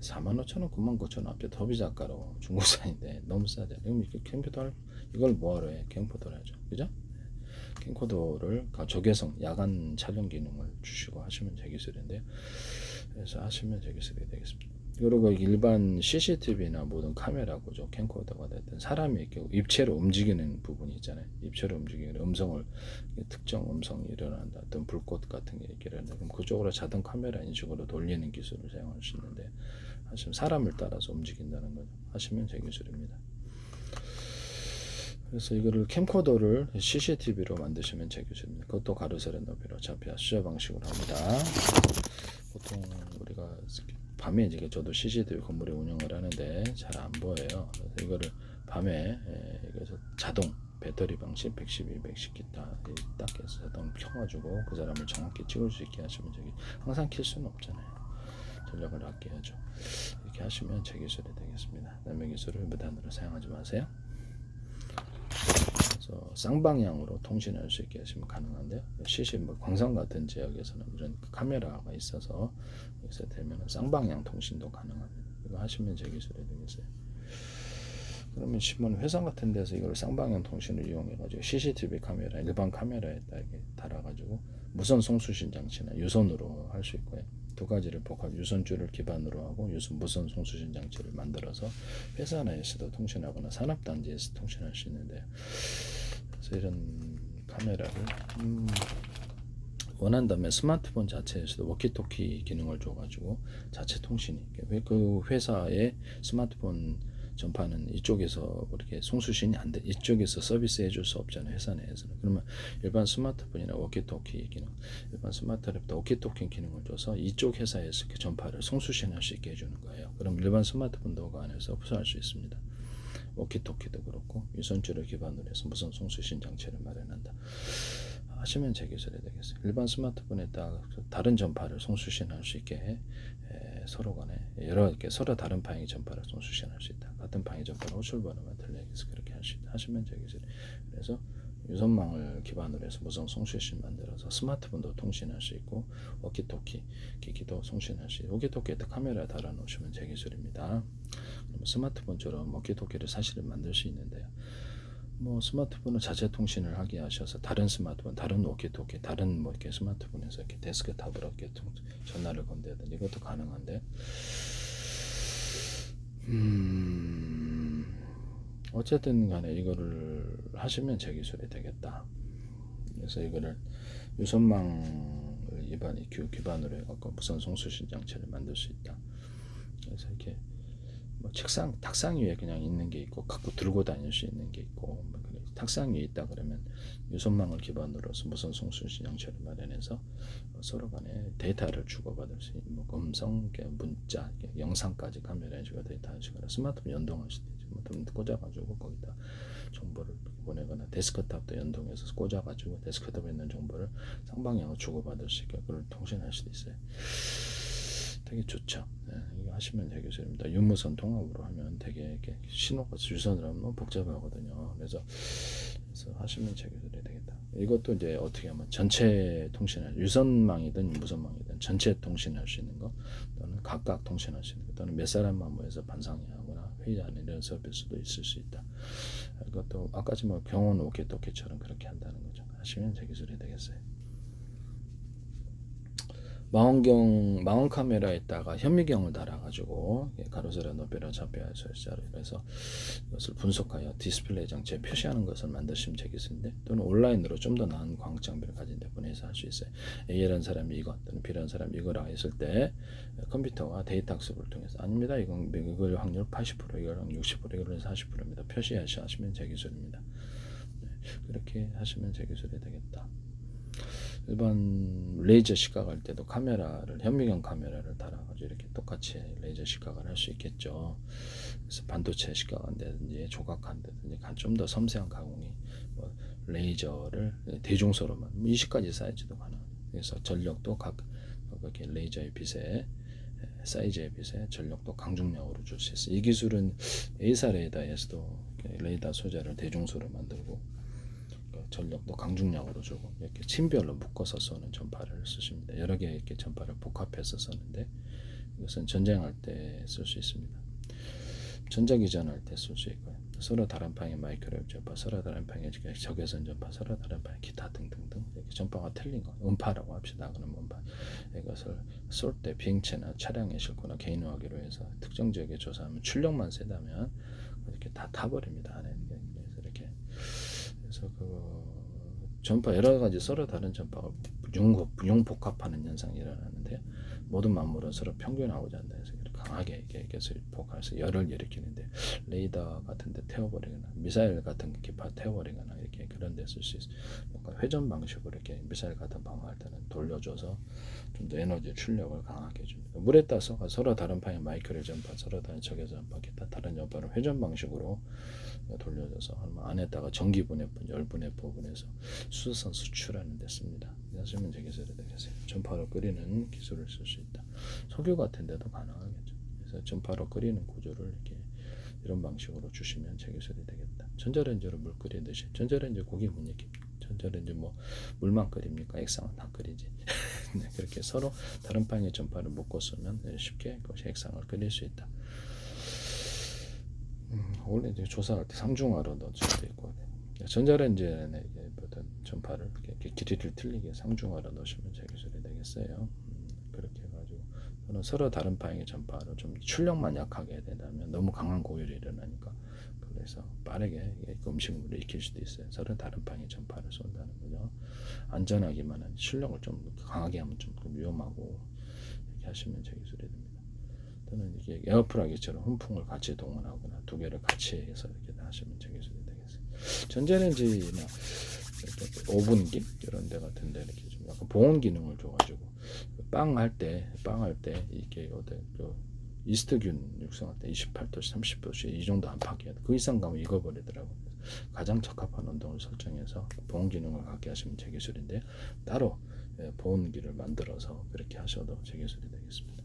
45,000원, 99,000원 앞에 더비작가로 중국산인데 너무 싸잖아요. 그럼 캠코더 이걸 뭐하러 해? 캠코더를 하죠. 그죠? 캠코더를 적외선 야간 촬영 기능을 주시고 하시면 제 기술인데요. 그래서 하시면 제 기술이 되겠습니다. 그리고 일반 CCTV나 모든 카메라 구조, 캠코더가 됐든 사람이 이렇게 입체로 움직이는 부분이 있잖아요. 입체로 움직이는 음성을, 특정 음성이 일어난다, 어떤 불꽃 같은 게 일어난다. 그럼 그쪽으로 자동 카메라 인식으로 돌리는 기술을 사용할 수 있는데, 하시면 사람을 따라서 움직인다는 거죠. 하시면 제 기술입니다. 그래서 이거를 캠코더를 CCTV로 만드시면 제 기술입니다. 그것도 가로 세로 높이로 좌표 수저 방식으로 합니다. 보통 우리가 밤에 이제 저도 CCTV 건물에 운영을 하는데 잘 안 보여요. 그래서 이거를 밤에 이거서 자동 배터리 방식 112, 110 기타 딱 해서 자동 켜가지고 그 사람을 정확히 찍을 수 있게 하시면 저기 항상 킬 수는 없잖아요. 전력을 아껴야죠. 이렇게 하시면 제 기술이 되겠습니다. 남의 기술을 무단으로 사용하지 마세요. 그래서 쌍방향으로 통신할 수 있게 하시면 가능한데요. 시시 뭐 광산 같은 지역에서는 이런 카메라가 있어서 여기서 되면 쌍방향 통신도 가능합니다. 이거 하시면 제 기술이 되겠어요. 그러면 신문 회사 같은 데서 이걸 쌍방향 통신을 이용해가지고 CCTV 카메라, 일반 카메라에다 이렇게 달아가지고 무선 송수신 장치나 유선으로 할 수 있고요. 두 가지를 복합 유선줄을 기반으로 하고 무선 송수신 장치를 만들어서 회사 내에서도 통신하거나 산업단지에서 통신할 수 있는데요. 그래서 이런 카메라를 원한다면 스마트폰 자체에서도 워키토키 기능을 줘가지고 자체 통신이 그 회사의 스마트폰 전파는 이쪽에서 그렇게 송수신이 안 돼. 이쪽에서 서비스 해줄 수 없잖아요. 회사 내에서는. 그러면 일반 스마트폰이나 워키토키 기능, 일반 스마트랩도 워키토키 기능을 줘서 이쪽 회사에서 그 전파를 송수신할 수 있게 해주는 거예요. 그럼 일반 스마트폰 도구 안에서 흡수할 수 있습니다. 워키토키도 그렇고 유선줄을 기반으로 해서 무선 송수신 장치를 마련한다. 하시면 제 기술이 되겠어요. 일반 스마트폰에다가 다른 전파를 송수신할 수 있게 서로 간에 여러 개 서로 다른 방향의 전파를 송수신할 수 있다. 같은 방향의 전파를 호출번호만 들려서 그렇게 할 수 있다. 하시면 제 기술이. 그래서 유선망을 기반으로 해서 무선 송수신 만들어서 스마트폰도 통신할 수 있고 워키토키 기기도 송신할 수 있고 워키토키에다 카메라 달아 놓으시면 제 기술입니다. 스마트폰처럼 워키토키를 사실은 만들 수 있는데요. 뭐 스마트폰을 자체 통신을 하게 하셔서 다른 스마트폰, 다른 워키토키, 다른 뭐 이렇게 스마트폰에서 이렇게 데스크탑으로 이렇게 전화를 건대든 이것도 가능한데, 어쨌든 간에 이거를 하시면 제 기술이 되겠다. 그래서 이거를 유선망을 기반으로 해갖고 무선 송수신 장치를 만들 수 있다. 그래서 이렇게 뭐 탁상 위에 그냥 있는 게 있고 갖고 들고 다닐 수 있는 게 있고 탁상 위에 있다 그러면 유선망을 기반으로서 무선 송수신 장치를 마련해서 서로 간에 데이터를 주고받을 수 있는 뭐 음성, 문자, 영상까지 카메라에 주고 데이터 하시거나 스마트폰 연동할 수도 있죠. 스마트폰 꽂아가지고 거기다 정보를 보내거나 데스크탑도 연동해서 꽂아가지고 데스크탑에 있는 정보를 쌍방향으로 주고받을 수 있게 그걸 통신할 수도 있어요. 되게 좋죠. 네, 이거 하시면 되게 좋습니다. 유무선 통합으로 하면 되게 이렇게 신호가 유선으로 하면 복잡하거든요. 그래서 하시면 되게 되겠다. 이것도 이제 어떻게 하면 전체 통신할 유선망이든 무선망이든 전체 통신할 수 있는 거 또는 각각 통신할 수 있는 거 또는 몇 사람만 모여서 반상회하거나 회의하는 이런 서비스도 있을 수 있다. 이것도 아까 뭐 병원 오케토케처럼 그렇게 한다는 거죠. 하시면 되게 되겠어요. 망원 카메라에다가 현미경을 달아가지고 가로세로 높이로 좌표와 절자로 해서 이것을 분석하여 디스플레이 장치에 표시하는 것을 만드시면 되겠는데 또는 온라인으로 좀 더 나은 광학 장비를 가진 데 보내서 할 수 있어요. A라는 사람이 이거 또는 B라는 사람이 이거라 했을 때 컴퓨터와 데이터 학습을 통해서 아닙니다. 이걸 확률 80%, 이걸 확률 60%, 이걸 40%입니다. 표시하시면 제 기술입니다. 그렇게 하시면 제 기술이 되겠다. 일반 레이저 시각할 때도 카메라를 현미경 카메라를 달아가지고 이렇게 똑같이 레이저 시각을 할 수 있겠죠. 그래서 반도체 시각한다든지 조각한다든지 좀 더 섬세한 가공이 뭐 레이저를 대중소로만 20가지 사이즈도 가능합니다. 그래서 전력도 각 이렇게 레이저의 빛에 사이즈에 비해 전력도 강중량으로 줄 수 있어요. 이 기술은 A사 레이더에서도 레이더 소재를 대중소로 만들고 전력도 강중량으로 주고 이렇게 침별로 묶어서 쏘는 전파를 쓰십니다. 여러 개의 이렇게 전파를 복합해서 썼는데 이것은 전쟁할 때 쓸 수 있습니다. 전자기전할 때 쓸 수 있고요. 서로 다른 방의 마이크로웨이브 전파, 서로 다른 방의 적외선 전파, 서로 다른 방의 기타 등등등 이렇게 전파가 틀린 거 음파라고 합시다. 그럼 음파 이것을 쏠 때 비행체나 차량에 싣거나 개인화하기로 해서 특정 지역에 조사하면 출력만 세다면 이렇게 다 타버립니다. 안에 그래서 이렇게 그래서 그 전파 여러 가지 서로 다른 융복합하는 현상이 일어나는데 모든 만물은 서로 평균하고자 한다 해서 강하게 계속 폭발해서 열을 일으키는데 레이더 같은 데 태워버리거나 미사일 같은 기파 태워버리거나 이렇게 그런 데 쓸 수 있어요. 회전 방식으로 이렇게 미사일 같은 방어할 때는 돌려줘서 좀 더 에너지 출력을 강하게 해줍니다. 물에 따서 서로 다른 방향 마이크로 전파, 서로 다른 적외 전파, 기타 다른 전파를 회전 방식으로 돌려줘서 안에다가 전기 분해분, 열 분해법분해서 수선 수출하는 데 씁니다. 하시면 되겠어요. 전파로 끓이는 기술을 쓸 수 있다. 석유 같은 데도 가능하겠죠. 그래서 전파로 끓이는 구조를 이렇게 이런 방식으로 주시면 제기술이 되겠다. 전자레인지로 물 끓이듯이 전자레인지 고기 못 익힙니까? 전자레인지 뭐 물만 끓입니까? 액상은 다 끓이지. 네, 그렇게 서로 다른 방향의 전파를 묶어 쓰면 쉽게 액상을 끓일 수 있다. 원래 이제 조사할 때 상중하로 넣을 수도 있고 전자레인지에 전파를 이렇게 길이를 틀리게 상중하로 넣으시면 제기술이 되겠어요. 그렇게 해가지고 저는 서로 다른 방향의 전파로 좀 출력만 약하게 해야 된다면 너무 강한 고열이 일어나니까 그래서 빠르게 음식물을 익힐 수도 있어요. 서로 다른 방향의 전파를 쏜다는 거죠. 안전하기만 한 출력을 좀 강하게 하면 좀 위험하고 이렇게 하시면 제기술이 됩니다. 또는 이게 에어프라기처럼 훈풍을 같이 동원하거나 두 개를 같이 해서 이렇게 하시면 제기술이 되겠어요. 전자레인지나 이렇게 오븐기 이런 데 같은 데 이렇게 좀 약간 보온 기능을 줘가지고 빵 할 때 이게 어떤 그 이스트균 육성할 때 28도씨, 30도씨 이 정도 안팎이야. 그 이상 가면 익어버리더라고요. 가장 적합한 온도를 설정해서 보온 기능을 갖게 하시면 제기술인데 따로 보온기를 만들어서 그렇게 하셔도 제기술이 되겠습니다.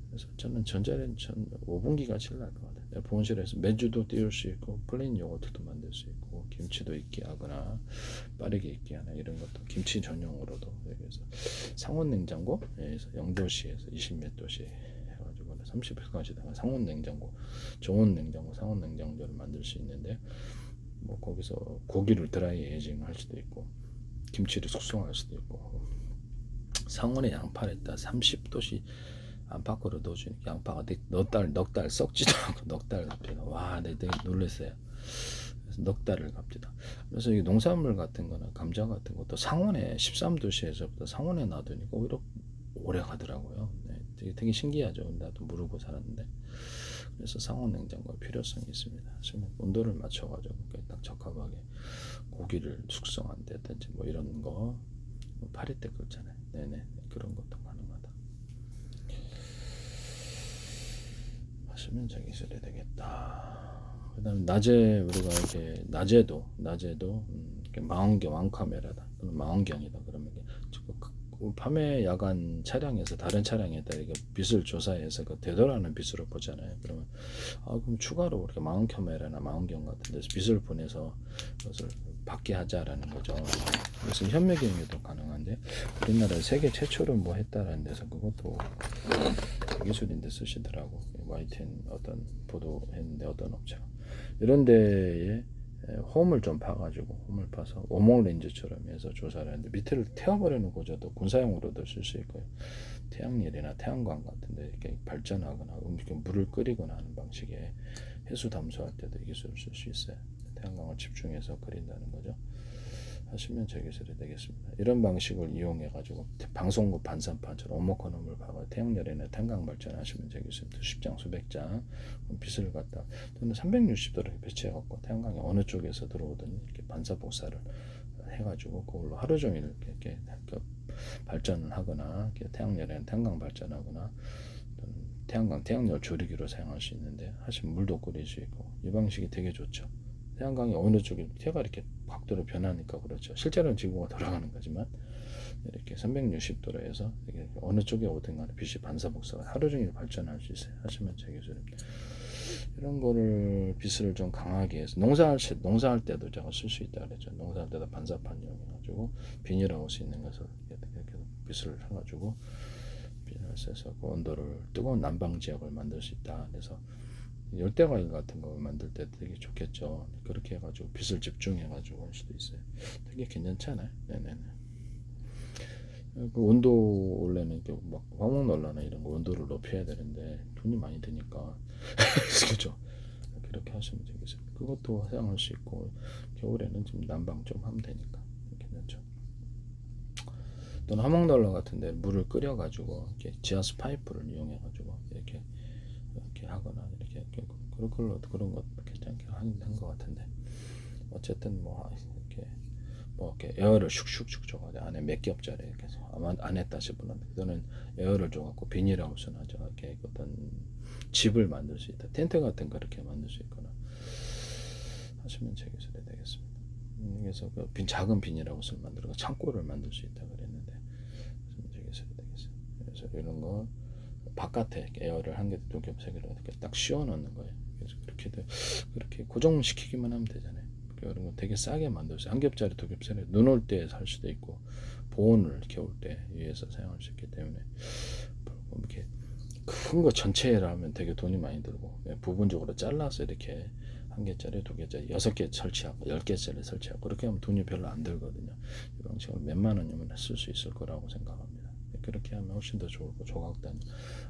그래서 저는 전자레인지 5분기가 제일 나을 것 같아요. 보온실에서 메주도 띄울 수 있고 플레인 요거트도 만들 수 있고 김치도 익게 하거나 빠르게 익게 하나 이런 것도 김치 전용으로도 그래서 상온 냉장고에서 0도씨에서 20몇 도씨 해가지고 30도까지다가 상온 냉장고, 저온 냉장고, 상온 냉장고를 만들 수 있는데 뭐 거기서 고기를 드라이 에이징 할 수도 있고 김치를 숙성할 수도 있고 상온에 양파를 30도씨 안팎으로 넣어주니까 양파가 넉 달 썩지도 않고 넉 달 갑니다. 와, 되게 놀랐어요. 그래서 넉 달을 갑니다. 그래서 이 농산물 같은 거나 감자 같은 것도 상온에 13도씨에서부터 상온에 놔두니까 오히려 오래 가더라고요. 네, 되게 신기하죠. 나도 모르고 살았는데. 그래서 상온 냉장고의 필요성이 있습니다. 온도를 맞춰가지고 딱 적합하게 고기를 숙성한다든지 뭐 이런 거 파리떼 끓잖아요. 네네 그런 것도 가능하다. 하시면 제기술이 되겠다. 그다음에 낮에 우리가 이렇게 낮에도 이렇게 망원경 왕카메라다. 망원경이다. 그러면 밤에 야간 차량에서 다른 차량에다 이렇게 빛을 조사해서 그 되돌아가는 빛으로 보잖아요. 그러면 그럼 추가로 이렇게 망원 카메라나 망원경 같은 데서 빛을 보내서 그것을 받게 하자라는 거죠. 그래서 현미경에도 가능한데 우리나라에 세계 최초로 뭐 했다라는 데서 그것도 기술인데 쓰시더라고. YTN 어떤 보도했는데 어떤 업체가 이런 데에 홈을 좀 파가지고 홈을 파서 오목 렌즈처럼 해서 조사를 하는데 밑을 태워버리는 구조도 군사용으로도 쓸 수 있고요. 태양열이나 태양광 같은데 이렇게 발전하거나 물을 끓이거나 하는 방식의 해수 담수할 때도 이 기술을 쓸 수 있어요. 태양광을 집중해서 끓인다는 거죠. 하시면 제 기술이 되겠습니다. 이런 방식을 이용해 가지고 방송국 반사판처럼 오목헌홈을 박아 태양열이나 태양광 발전하시면 제 기술입니다. 수십 장 수백 장 빛을 갖다 또는 360도로 배치해 갖고 태양광이 어느 쪽에서 들어오든 이렇게 반사 복사를 해가지고 그걸로 하루 종일 이렇게 발전을 하거나 태양열이나 태양광 발전하거나 태양열 조리기로 사용할 수 있는데 하시면 물도 끓일 수 있고 이 방식이 되게 좋죠. 태양광이 어느 쪽에 태가 이렇게 각도로 변하니까 그렇죠. 실제로는 지구가 돌아가는 거지만 이렇게 360도로 해서 이게 어느 쪽에 오든 간에 빛이 반사복사가 하루 종일 발전할 수 있어요. 하시면 제 기술입니다. 이런 거를 빛을 좀 강하게 해서 농사할 때도 제가 쓸 수 있다 그랬죠. 농사할 때도 반사판 이용해가지고 비닐하우스 있는 것을 이렇게 빛을 해가지고 비닐을 써서 그 온도를 뜨거운 난방 지역을 만들 수 있다. 그래서 열대과일 같은 거 만들 때 되게 좋겠죠. 그렇게 해가지고 빛을 집중해가지고 할 수도 있어요. 되게 괜찮잖아요. 네네네. 그 온도 원래는 막 화목난로나 이런 거 온도를 높여야 되는데 돈이 많이 드니까 그죠. 그렇게 하시면 되겠어요. 그것도 사용할 수 있고 겨울에는 좀 난방 좀 하면 되니까 괜찮죠. 또는 화목난로 같은데 물을 끓여가지고 이렇게 지하수 파이프를 이용해가지고 이렇게 하거나 이렇게 그런 것 괜찮게 한 것 같은데 어쨌든 뭐 이렇게 에어를 슉슉슉 줘가지고 안에 몇 겹짜리 이렇게 안 했다 싶으면 또는 에어를 줘갖고 비닐하우스나 이렇게 어떤 집을 만들 수 있다. 텐트 같은 거 이렇게 만들 수 있거나 하시면 제 기술이 되겠습니다. 그래서 작은 비닐하우스를 만들고 창고를 만들 수 있다 그랬는데 제 기술이 되겠습니다. 그래서 이런 거 바깥에 에어를 한 개, 두 겹, 세 개로 이렇게 딱 씌워 넣는 거예요. 그래서 그렇게 고정시키기만 하면 되잖아요. 이런 거 되게 싸게 만들어서 한 겹짜리, 두 겹짜리 눈 올 때 살 수도 있고 보온을 겨울 때 위해서 사용할 수 있기 때문에 이렇게 큰 거 전체를 하면 되게 돈이 많이 들고 부분적으로 잘라서 이렇게 한 개짜리, 두 개짜리, 6개 설치하고 10개짜리 설치하고 그렇게 하면 돈이 별로 안 들거든요. 이 방식으로 몇만 원이면 쓸 수 있을 거라고 생각합니다. 그렇게 하면 훨씬 더 좋을 거. 조각단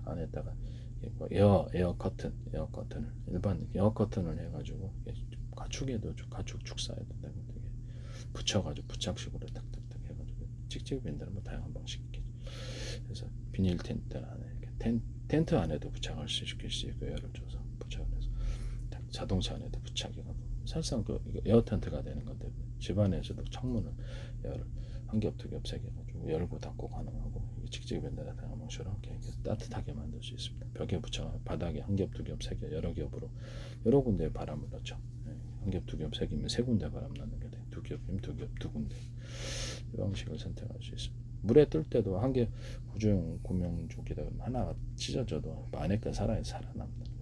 안에다가 에어 커튼을 일반 에어 커튼을 해가지고 가축에도 가축 축사에도 되고 되게 붙여가지고 부착식으로 탁탁탁 해가지고 찍찍 빈다는 뭐 다양한 방식이 있겠죠. 그래서 비닐 텐트 안에 텐트 안에도 부착할 수 있고 에어를 줘서 부착을 해서 자동차 안에도 부착해가지고 사실상 에어 텐트가 되는 건데 집안에서도 창문을 에어를 한 겹, 두 겹, 세 개 가지고 열고 닫고 가능하고 직접 밴드나 다양한 방식으로 이렇게 따뜻하게 만들 수 있습니다. 벽에 붙여 바닥에 한 겹, 두 겹, 세 겹, 여러 겹으로 여러 군데에 바람을 넣죠. 한 겹, 두 겹, 세 개면 세 군데 바람 넣는 게 돼. 두 겹이면 두 겹, 두 군데. 이 방식을 선택할 수 있습니다. 물에 뜰 때도 한 개 구명조끼다 하나 찢어져도 안에 거 살아남는 거예요.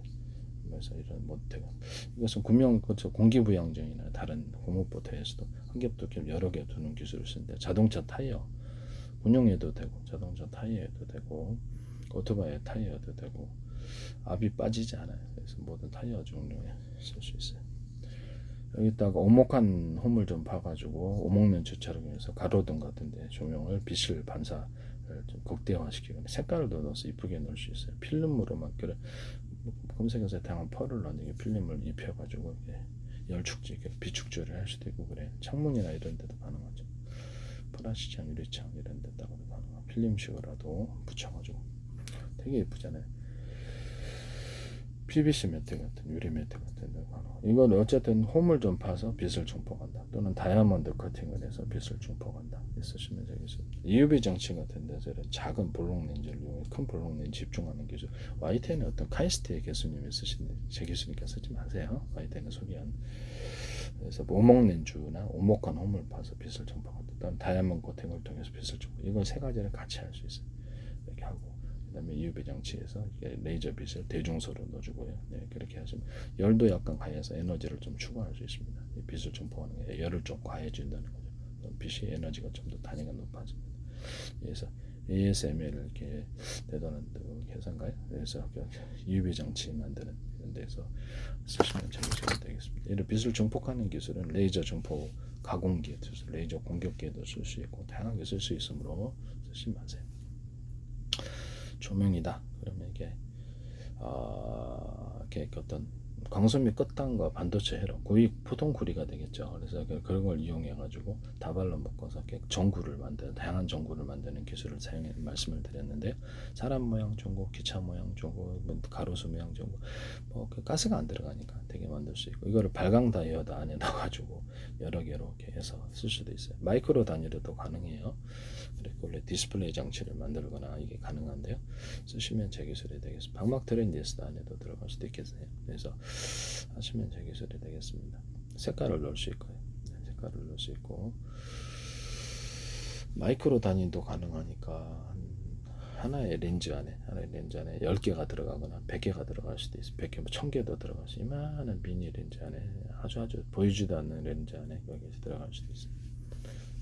그래서 이런 모태가 이것은 공기부양정이나 다른 고무보트에서도 한 겹, 두 겹, 여러 개 두는 기술을 쓰는데 자동차 타이어 군용에도 되고 자동차 타이어에도 되고 오토바이 타이어도 되고 압이 빠지지 않아요. 그래서 모든 타이어 종류에 쓸 수 있어요. 여기다가 오목한 홈을 좀 파가지고 오목렌즈처럼 해서 가로등 같은데 조명을 빛을 반사를 좀 극대화시키고 색깔을 넣어서 이쁘게 넣을 수 있어요. 필름으로만 검색해서 다양한 펄을 넣는 필름을 입혀가지고 열축지, 비축지를 할 수도 있고 그래. 창문이나 이런 데도 가능하죠. 프라시창, 유리창 이런 데다가 가능한 필름식으로도 붙여가지고 되게 예쁘잖아요. PVC 매트 같은 유리 매트 같은 데 가능. 이건 어쨌든 홈을 좀 파서 빛을 증폭한다. 또는 다이아몬드 커팅을 해서 빛을 증폭한다. 쓰시면 되겠습니다. UV 장치 같은 데서 작은 볼록 렌즈를 이용해 큰 볼록 렌즈 집중하는 기술. YTN은 어떤 카이스트의 교수님이 쓰신 제 교수님께 쓰지 마세요. YTN은 소개한. 그래서 오목 렌즈나 오목한 홈을 파서 빛을 증폭한다. 또는 다이아몬드 코팅을 통해서 빛을 증폭. 이걸 세 가지를 같이 할 수 있어요. 이렇게 하고. 그다음에 UV 장치에서 레이저 빛을 대중소로 넣어주고요. 네, 그렇게 하시면 열도 약간 가해서 에너지를 좀 추가할 수 있습니다. 이 빛을 증폭하는 게 열을 좀 가해준다는 거죠. 빛이 에너지가 좀 더 단위가 높아집니다. 그래서 ASML을 이렇게 되도는 회사인가요? 그래서 UV 장치 만드는 이런 데서 쓰시면 재미있게 되겠습니다. 이런 빛을 증폭하는 기술은 레이저 증폭 가공기, 레이저 공격기에도 쓸 수 있고 다양하게 쓸 수 있으므로 쓰지 마세요. 조명이다. 그러면 이게 어떤 광선미 끝단과 반도체 회로 포동 구리가 되겠죠. 그래서 그런 걸 이용해 가지고 다발로 묶어서 전구를 만드는 다양한 전구를 만드는 기술을 말씀을 드렸는데 사람 모양 전구, 기차 모양 전구, 가로수 모양 전구, 가스가 안 들어가니까 되게 만들 수 있고 이거를 발광 다이오드 안에 넣어가지고 여러 개로 이렇게 해서 쓸 수도 있어요. 마이크로 단위로도 가능해요. 그리고 원래 디스플레이 장치를 만들거나 이게 가능한데요. 쓰시면 제 기술이 되겠습니다. 방막 트렌디스트 안에도 들어갈 수도 있겠어요. 그래서 하시면 제 기술이 되겠습니다. 색깔을 넣을 수 있고요. 색깔을 넣을 수 있고 마이크로 단위도 가능하니까 하나의 렌즈 안에 10개가 들어가거나 100개가 들어갈 수도 있어요. 100개, 1000개도 들어갈 수 있어요. 이만한 미니 렌즈 안에 아주 보이지도 않는 렌즈 안에 여기 들어갈 수도 있어요.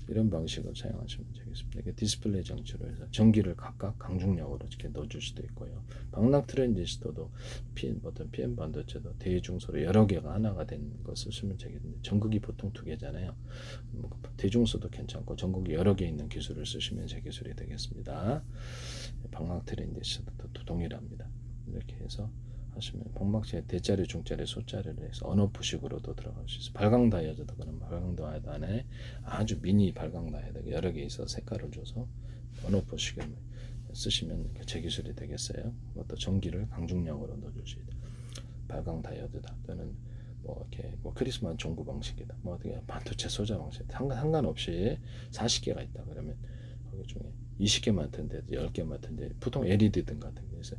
이런 방식을 사용하시면 되겠습니다. 이게 디스플레이 장치로 해서 전기를 각각 강중력으로 이렇게 넣어줄 수도 있고요. 방락 트랜지스터도 어떤 PM 반도체도 대중소로 여러 개가 하나가 된 것을 쓰면 되겠는데 전극이 보통 2개잖아요. 대중소도 괜찮고 전극이 여러 개 있는 기술을 쓰시면 제 기술이 되겠습니다. 방락 트랜지스터도 동일합니다. 이렇게 해서 하시면 복막체 대자리, 중자리, 소자리를 해서 언어푸식으로도 들어갈 수 있어요. 발광 다이어드도 그러면 발광 다이어드 안에 아주 미니 발광 다이어드 여러 개 있어 색깔을 줘서 언어푸식을 쓰시면 제 기술이 되겠어요. 또 전기를 강중량으로 넣어줄 수 있다. 발광 다이어드다 또는 뭐 이렇게 뭐 크리스마스 종구 방식이다. 뭐 어떻게 반도체 소자 방식 상관없이 40개가 있다. 그러면 거기 중에 20개 맡은데 10개 맡은데 보통 LED등 같은 경우에서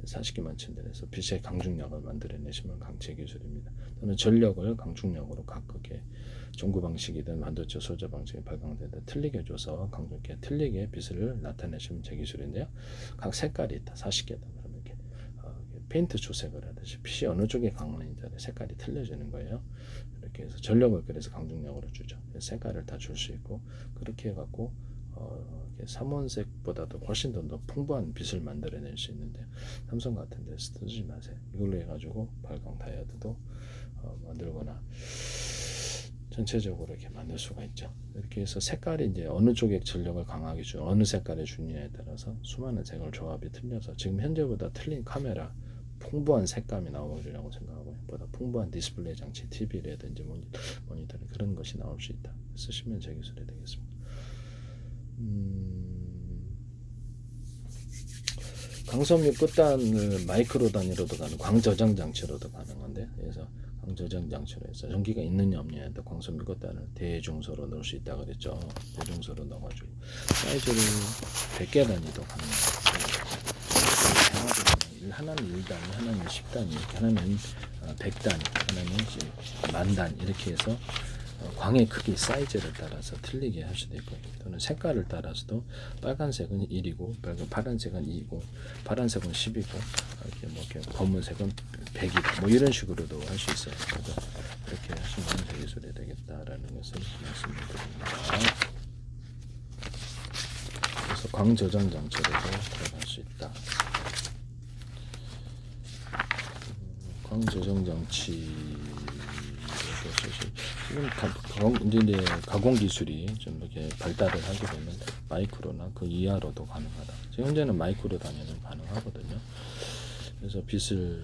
40개 맞춘 데서 빛의 강중량을 만들어내시면 강체 기술입니다. 또는 전력을 강중량으로 각각의 종구 방식이든 반도체 소자 방식의 발광되든 틀리게 줘서 강중계 틀리게 빛을 나타내시면 제 기술인데요. 각 색깔이 있다. 40개다. 그러면 이렇게 페인트 초색을 하듯이 빛이 어느 쪽에 강한지 색깔이 틀려지는 거예요. 이렇게 해서 전력을 그래서 강중량으로 주죠. 색깔을 다 줄 수 있고 그렇게 해갖고 삼원색보다도 훨씬 더 풍부한 빛을 만들어낼 수 있는데 삼성 같은 데 쓰지 마세요. 이걸로 해가지고 발광 다이어드도 만들거나 전체적으로 이렇게 만들 수가 있죠. 이렇게 해서 색깔이 이제 어느 쪽에 전력을 강하게 주는 어느 색깔을 주느냐에 따라서 수많은 색을 조합이 틀려서 지금 현재보다 틀린 카메라 풍부한 색감이 나오리라고 생각하고요. 보다 풍부한 디스플레이 장치, TV라든지 모니터 그런 것이 나올 수 있다. 쓰시면 제 기술이 되겠습니다. 광섬유 끝단을 마이크로 단위로도 가능, 광저장 장치로도 가능한데, 그래서 광저장 장치로 해서 전기가 있느냐 없느냐에 따라 광섬유 끝단을 대중소로 넣을 수 있다 그랬죠. 대중소로 넣어가지고 사이즈를 100개 단위도 가능합니다. 하나는 1단위, 하나는 10단위, 하나는 100단위, 하나는 10,000단위 이렇게 해서 광의 크기 사이즈를 따라서 틀리게 할 수도 있고 또는 색깔을 따라서도 빨간색은 1이고 파란색은 2이고 파란색은 10이고 이렇게 뭐 이렇게 검은색은 100이다 뭐 이런 식으로도 할 수 있어요. 그래서 이렇게 하시면 제 기술이 되겠다라는 것을 말씀드립니다. 그래서 광 저장 장치로도 들어갈 수 있다. 광 저장 장치 지금 이제 가공 기술이 좀 이렇게 발달을 하게 되면 마이크로나 그 이하로도 가능하다. 지금 현재는 마이크로 단위는 가능하거든요. 그래서 빛을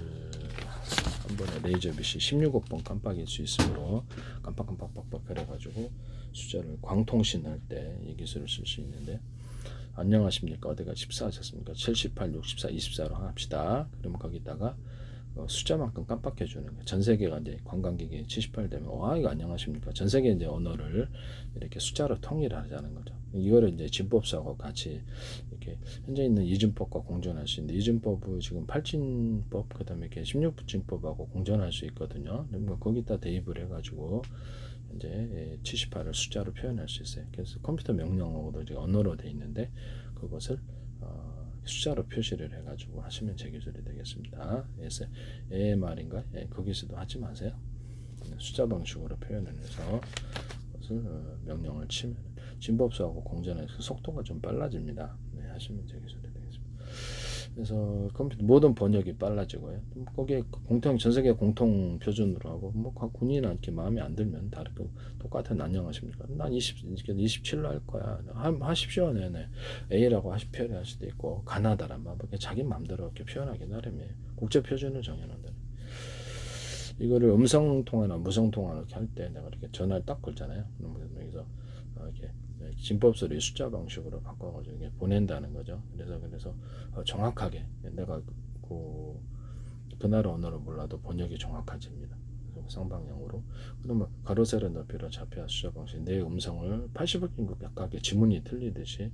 한 번에 레이저 빛이 16억 번 깜빡일 수 있으므로 깜빡깜빡 그래가지고 숫자를 광통신 할 때 이 기술을 쓸 수 있는데 안녕하십니까 어디가 14 하셨습니까? 78, 64, 24로 합시다. 그러면 거기다가 숫자만큼 깜빡해주는 거예요. 전 세계가 이제 관광객이 78 되면 이거 안녕하십니까. 전 세계 이제 언어를 이렇게 숫자로 통일하자는 거죠. 이거를 이제 진법사하고 같이 이렇게 현재 있는 이준법과 공존할 수 있는데 이준법은 지금 8진법 그다음에 이렇게 16진법하고 공존할 수 있거든요. 그러니까 거기다 대입을 해가지고 이제 78을 숫자로 표현할 수 있어요. 그래서 컴퓨터 명령어도 이제 언어로 돼 있는데 그것을 숫자로 표시를 해가지고 하시면 제 기술이 되겠습니다. 그래서 AMR인가? 거기서도 하지 마세요. 숫자 방식으로 표현을 해서 그것을 명령을 치면 진법수하고 공전해서 속도가 좀 빨라집니다. 하시면 제 기술이 되겠습니다. 그래서 컴퓨터 모든 번역이 빨라지고요. 거기에 전 세계 공통 표준으로 하고 뭐 군이나 이렇게 마음에 안 들면 다르고 똑같은 안녕하십니까? 난 27로 할 거야. 하십시오. 네네. A라고 표현할 수도 있고 가나다란 말 자기 마음대로 이렇게 표현하기 나름이에요. 국제 표준을 정해놓는다. 이거를 음성 통화나 무성 통화 이렇게 할 때 내가 이렇게 전화를 딱 걸잖아요. 그래서 이렇게 진법소리 숫자 방식으로 바꿔가지고 이게 보낸다는 거죠. 그래서 정확하게 내가 그 나라 언어를 몰라도 번역이 정확해집니다. 쌍방향으로. 그러면 가로 세로 높이로 좌표 숫자 방식 내 음성을 80억 인구 각각의 지문이 틀리듯이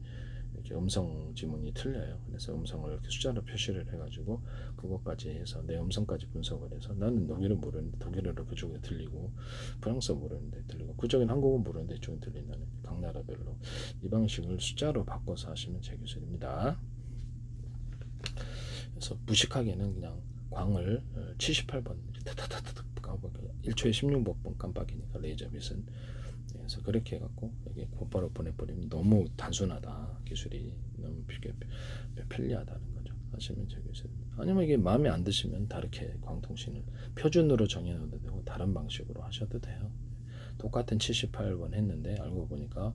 이렇게 음성 지문이 틀려요. 그래서 음성을 이렇게 숫자로 표시를 해가지고 그것까지 해서 내 음성까지 분석을 해서 나는 독일은 모르는데 독일어로 그쪽에 들리고 프랑스어 모르는데 들리고 그쪽은 한국은 모르는데 이쪽은 들린다는 각 나라별로 이 방식을 숫자로 바꿔서 하시면 제 기술입니다. 그래서 무식하게는 그냥 광을 78번 타타타타 1초에 16번 깜빡이니까 레이저 빛은 그래서 그렇게 해갖고 여기 곧바로 보내버리면 너무 단순하다. 기술이 너무 편리하다는 거죠. 하시면 제 기술입니다. 아니면 이게 마음에 안 드시면 다르게 광통신을 표준으로 정해놓어도 되고 다른 방식으로 하셔도 돼요. 똑같은 78번 했는데 알고 보니까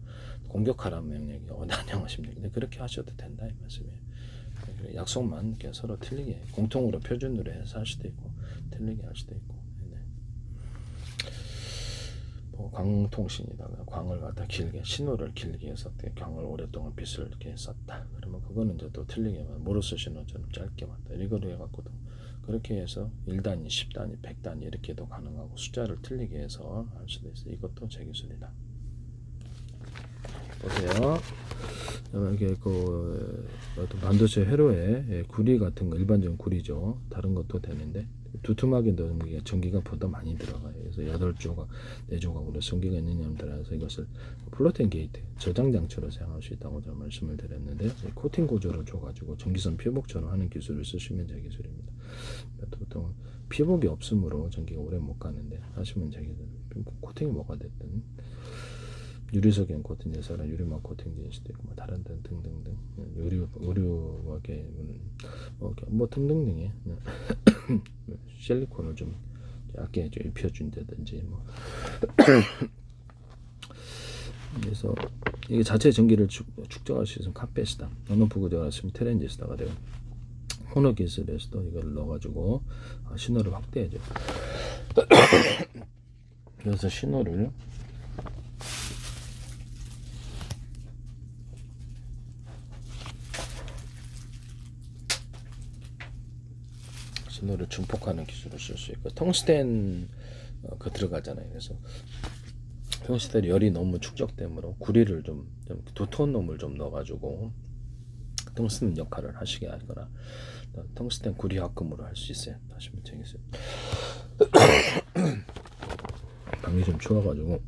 공격하라는 명령이 안녕하십니까. 근데 그렇게 하셔도 된다 이 말씀이에요. 약속만 이렇게 서로 틀리게 공통으로 표준으로 해서 할 수도 있고 틀리게 할 수도 있고. 네. 뭐 광통신이다가 광을 갖다 길게 신호를 길게 해서 광을 오랫동안 빛을 이렇게 썼다. 그러면 그거는 이제 또 틀리게 모르스 신호처럼 짧게 왔다. 이거를 해갖고도 그렇게 해서 1단위, 10단위, 100단위 이렇게도 가능하고 숫자를 틀리게 해서 할 수도 있어요. 이것도 제 기술이다. 보세요. 이게 반도체 회로에 구리 같은 거 일반적인 구리죠. 다른 것도 되는데 두툼하게 넣으면 전기가 보다 많이 들어가요. 그래서 8조각, 4조각으로 전기가 있느냐에 따라서 이것을 플로팅 게이트 저장 장치로 사용할 수 있다고 제가 말씀을 드렸는데 코팅 구조를 줘가지고 전기선 피복처럼 하는 기술을 쓰시면 제 기술입니다. 보통 피복이 없으므로 전기가 오래 못 가는데 하시면 제 기술. 코팅이 뭐가 됐든 유리석엔 코팅돼서 유리막 코팅될 수도 있고 뭐 다른 등등등 의류하게 뭐 등등등에 실리콘을 좀 얇게 좀 입혀준다든지 뭐 그래서 이게 자체 전기를 축적할 수 있는 카페시다 언어프 구조가 있으면 트랜지스터가 되고 코너 기술에서도 이걸 넣어가지고 신호를 확대해줘. 그래서 신호를 증폭하는 기술을 쓸 수 있고 텅스텐 그 들어가잖아요. 그래서 텅스텐 열이 너무 축적되므로 구리를 좀 두터운 놈을 좀 넣어가지고 텅스텐 역할을 하시게 하거나 텅스텐 구리 합금으로 할 수 있어요. 하시면 되겠어요. 방이 좀 추워가지고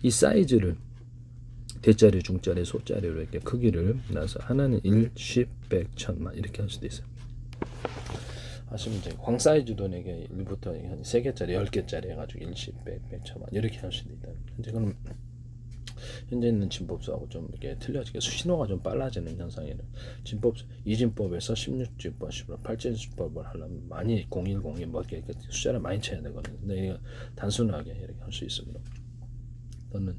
이 사이즈를 대자리, 중자리, 소자리로 이렇게 크기를 나서 하나는 1, 10, 100, 1000만 이렇게 할 수도 있어요. 하시면 이제 광 사이즈도 이게 1부터 한 3개짜리, 10개짜리 해가지고 1, 10, 100, 100, 1000만 이렇게 할 수도 있다. 현재 그럼 현재 있는 진법수하고 좀 이렇게 틀려지게 신호가 좀 빨라지는 현상이에요. 진법 이진법에서 16진법, 8진법을 하려면 많이 010이 뭐 이렇게 숫자를 많이 쳐야 되거든요. 근데 이거 단순하게 이렇게 할 수 있습니다. 또는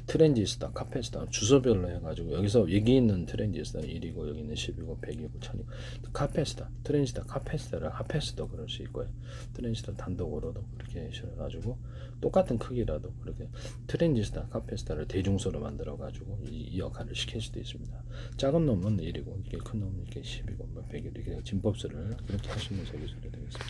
트랜지스터, 카패시터 주소별로 해가지고 여기서 여기 있는 트랜지스터는 1이고 여기 있는 10이고 100이고 1000이고 카패시터, 트랜지스터, 카패시터를 합해서도 그럴 수 있고요. 트랜지스터 단독으로도 그렇게 해가지고 똑같은 크기라도 그렇게 트랜지스터, 카패시터를 대중소로 만들어가지고 이 역할을 시킬 수도 있습니다. 작은 놈은 1이고 이게 큰 놈은 이게 10이고 뭐 100이고 이렇게 진법수를 그렇게 하시면 기술이 되겠습니다.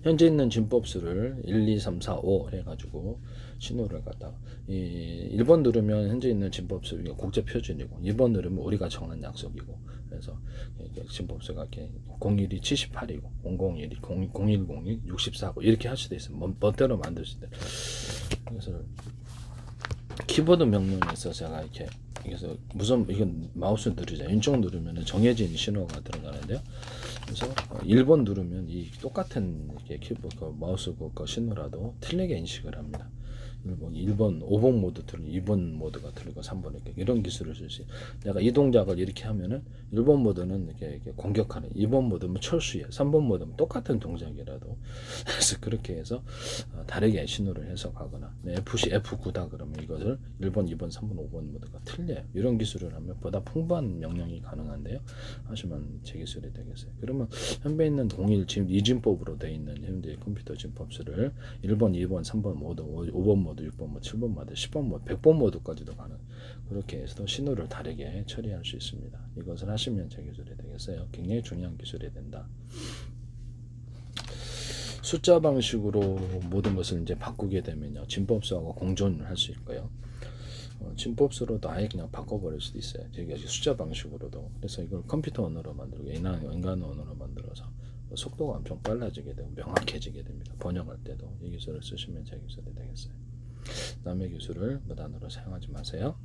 현재 있는 진법수를 1, 2, 3, 4, 5 해가지고 신호를 갖다가 1번 누르면 현재 있는 진법수 국제 표준이고 2번 누르면 우리가 정한 약속이고 그래서 진법수가 이렇게 01이 78이고 001이 0102 64고 이렇게 할 수도 있어요. 멋대로 만들 수 있어요. 그래서 키보드 명령에서 제가 이렇게 그래서 무슨 이건 마우스 누르자 왼쪽 누르면 정해진 신호가 들어가는데요. 그래서 1번 누르면 이 똑같은 이렇게 키보드 마우스 그 신호라도 틀리게 인식을 합니다. 1번 5번 모드 틀리고 2번 모드가 틀리고 3번 이렇게 이런 기술을 쓸 수 있어요. 내가 이 동작을 이렇게 하면은 1번 모드는 이렇게 공격하는 2번 모드는 철수해 3번 모드는 똑같은 동작이라도 그래서 그렇게 해서 다르게 신호를 해석하거나 FC F9다 그러면 이것을 1번 2번 3번 5번 모드가 틀려요. 이런 기술을 하면 보다 풍부한 명령이 가능한데요. 하시면 제 기술이 되겠어요. 그러면 현재 있는 동일 지금 이진법으로 되어 있는 현재 컴퓨터 진법수를 1번 2번 3번 모드 5번 모드 6번 모드 7번 모드 10번 모드 100번 모드까지도 가능. 그렇게 해서 신호를 다르게 처리할 수 있습니다. 이것을 하시면 제 기술이 되겠어요. 굉장히 중요한 기술이 된다. 숫자 방식으로 모든 것을 이제 바꾸게 되면요. 진법수하고 공존을 할 수 있고요. 진법수로도 아예 그냥 바꿔버릴 수도 있어요. 저기 숫자 방식으로도. 그래서 이걸 컴퓨터 언어로 만들고 인간 언어로 만들어서 속도가 엄청 빨라지게 되고 명확해지게 됩니다. 번역할 때도 이 기술을 쓰시면 제 기술이 되겠어요. 남의 기술을 무단으로 사용하지 마세요.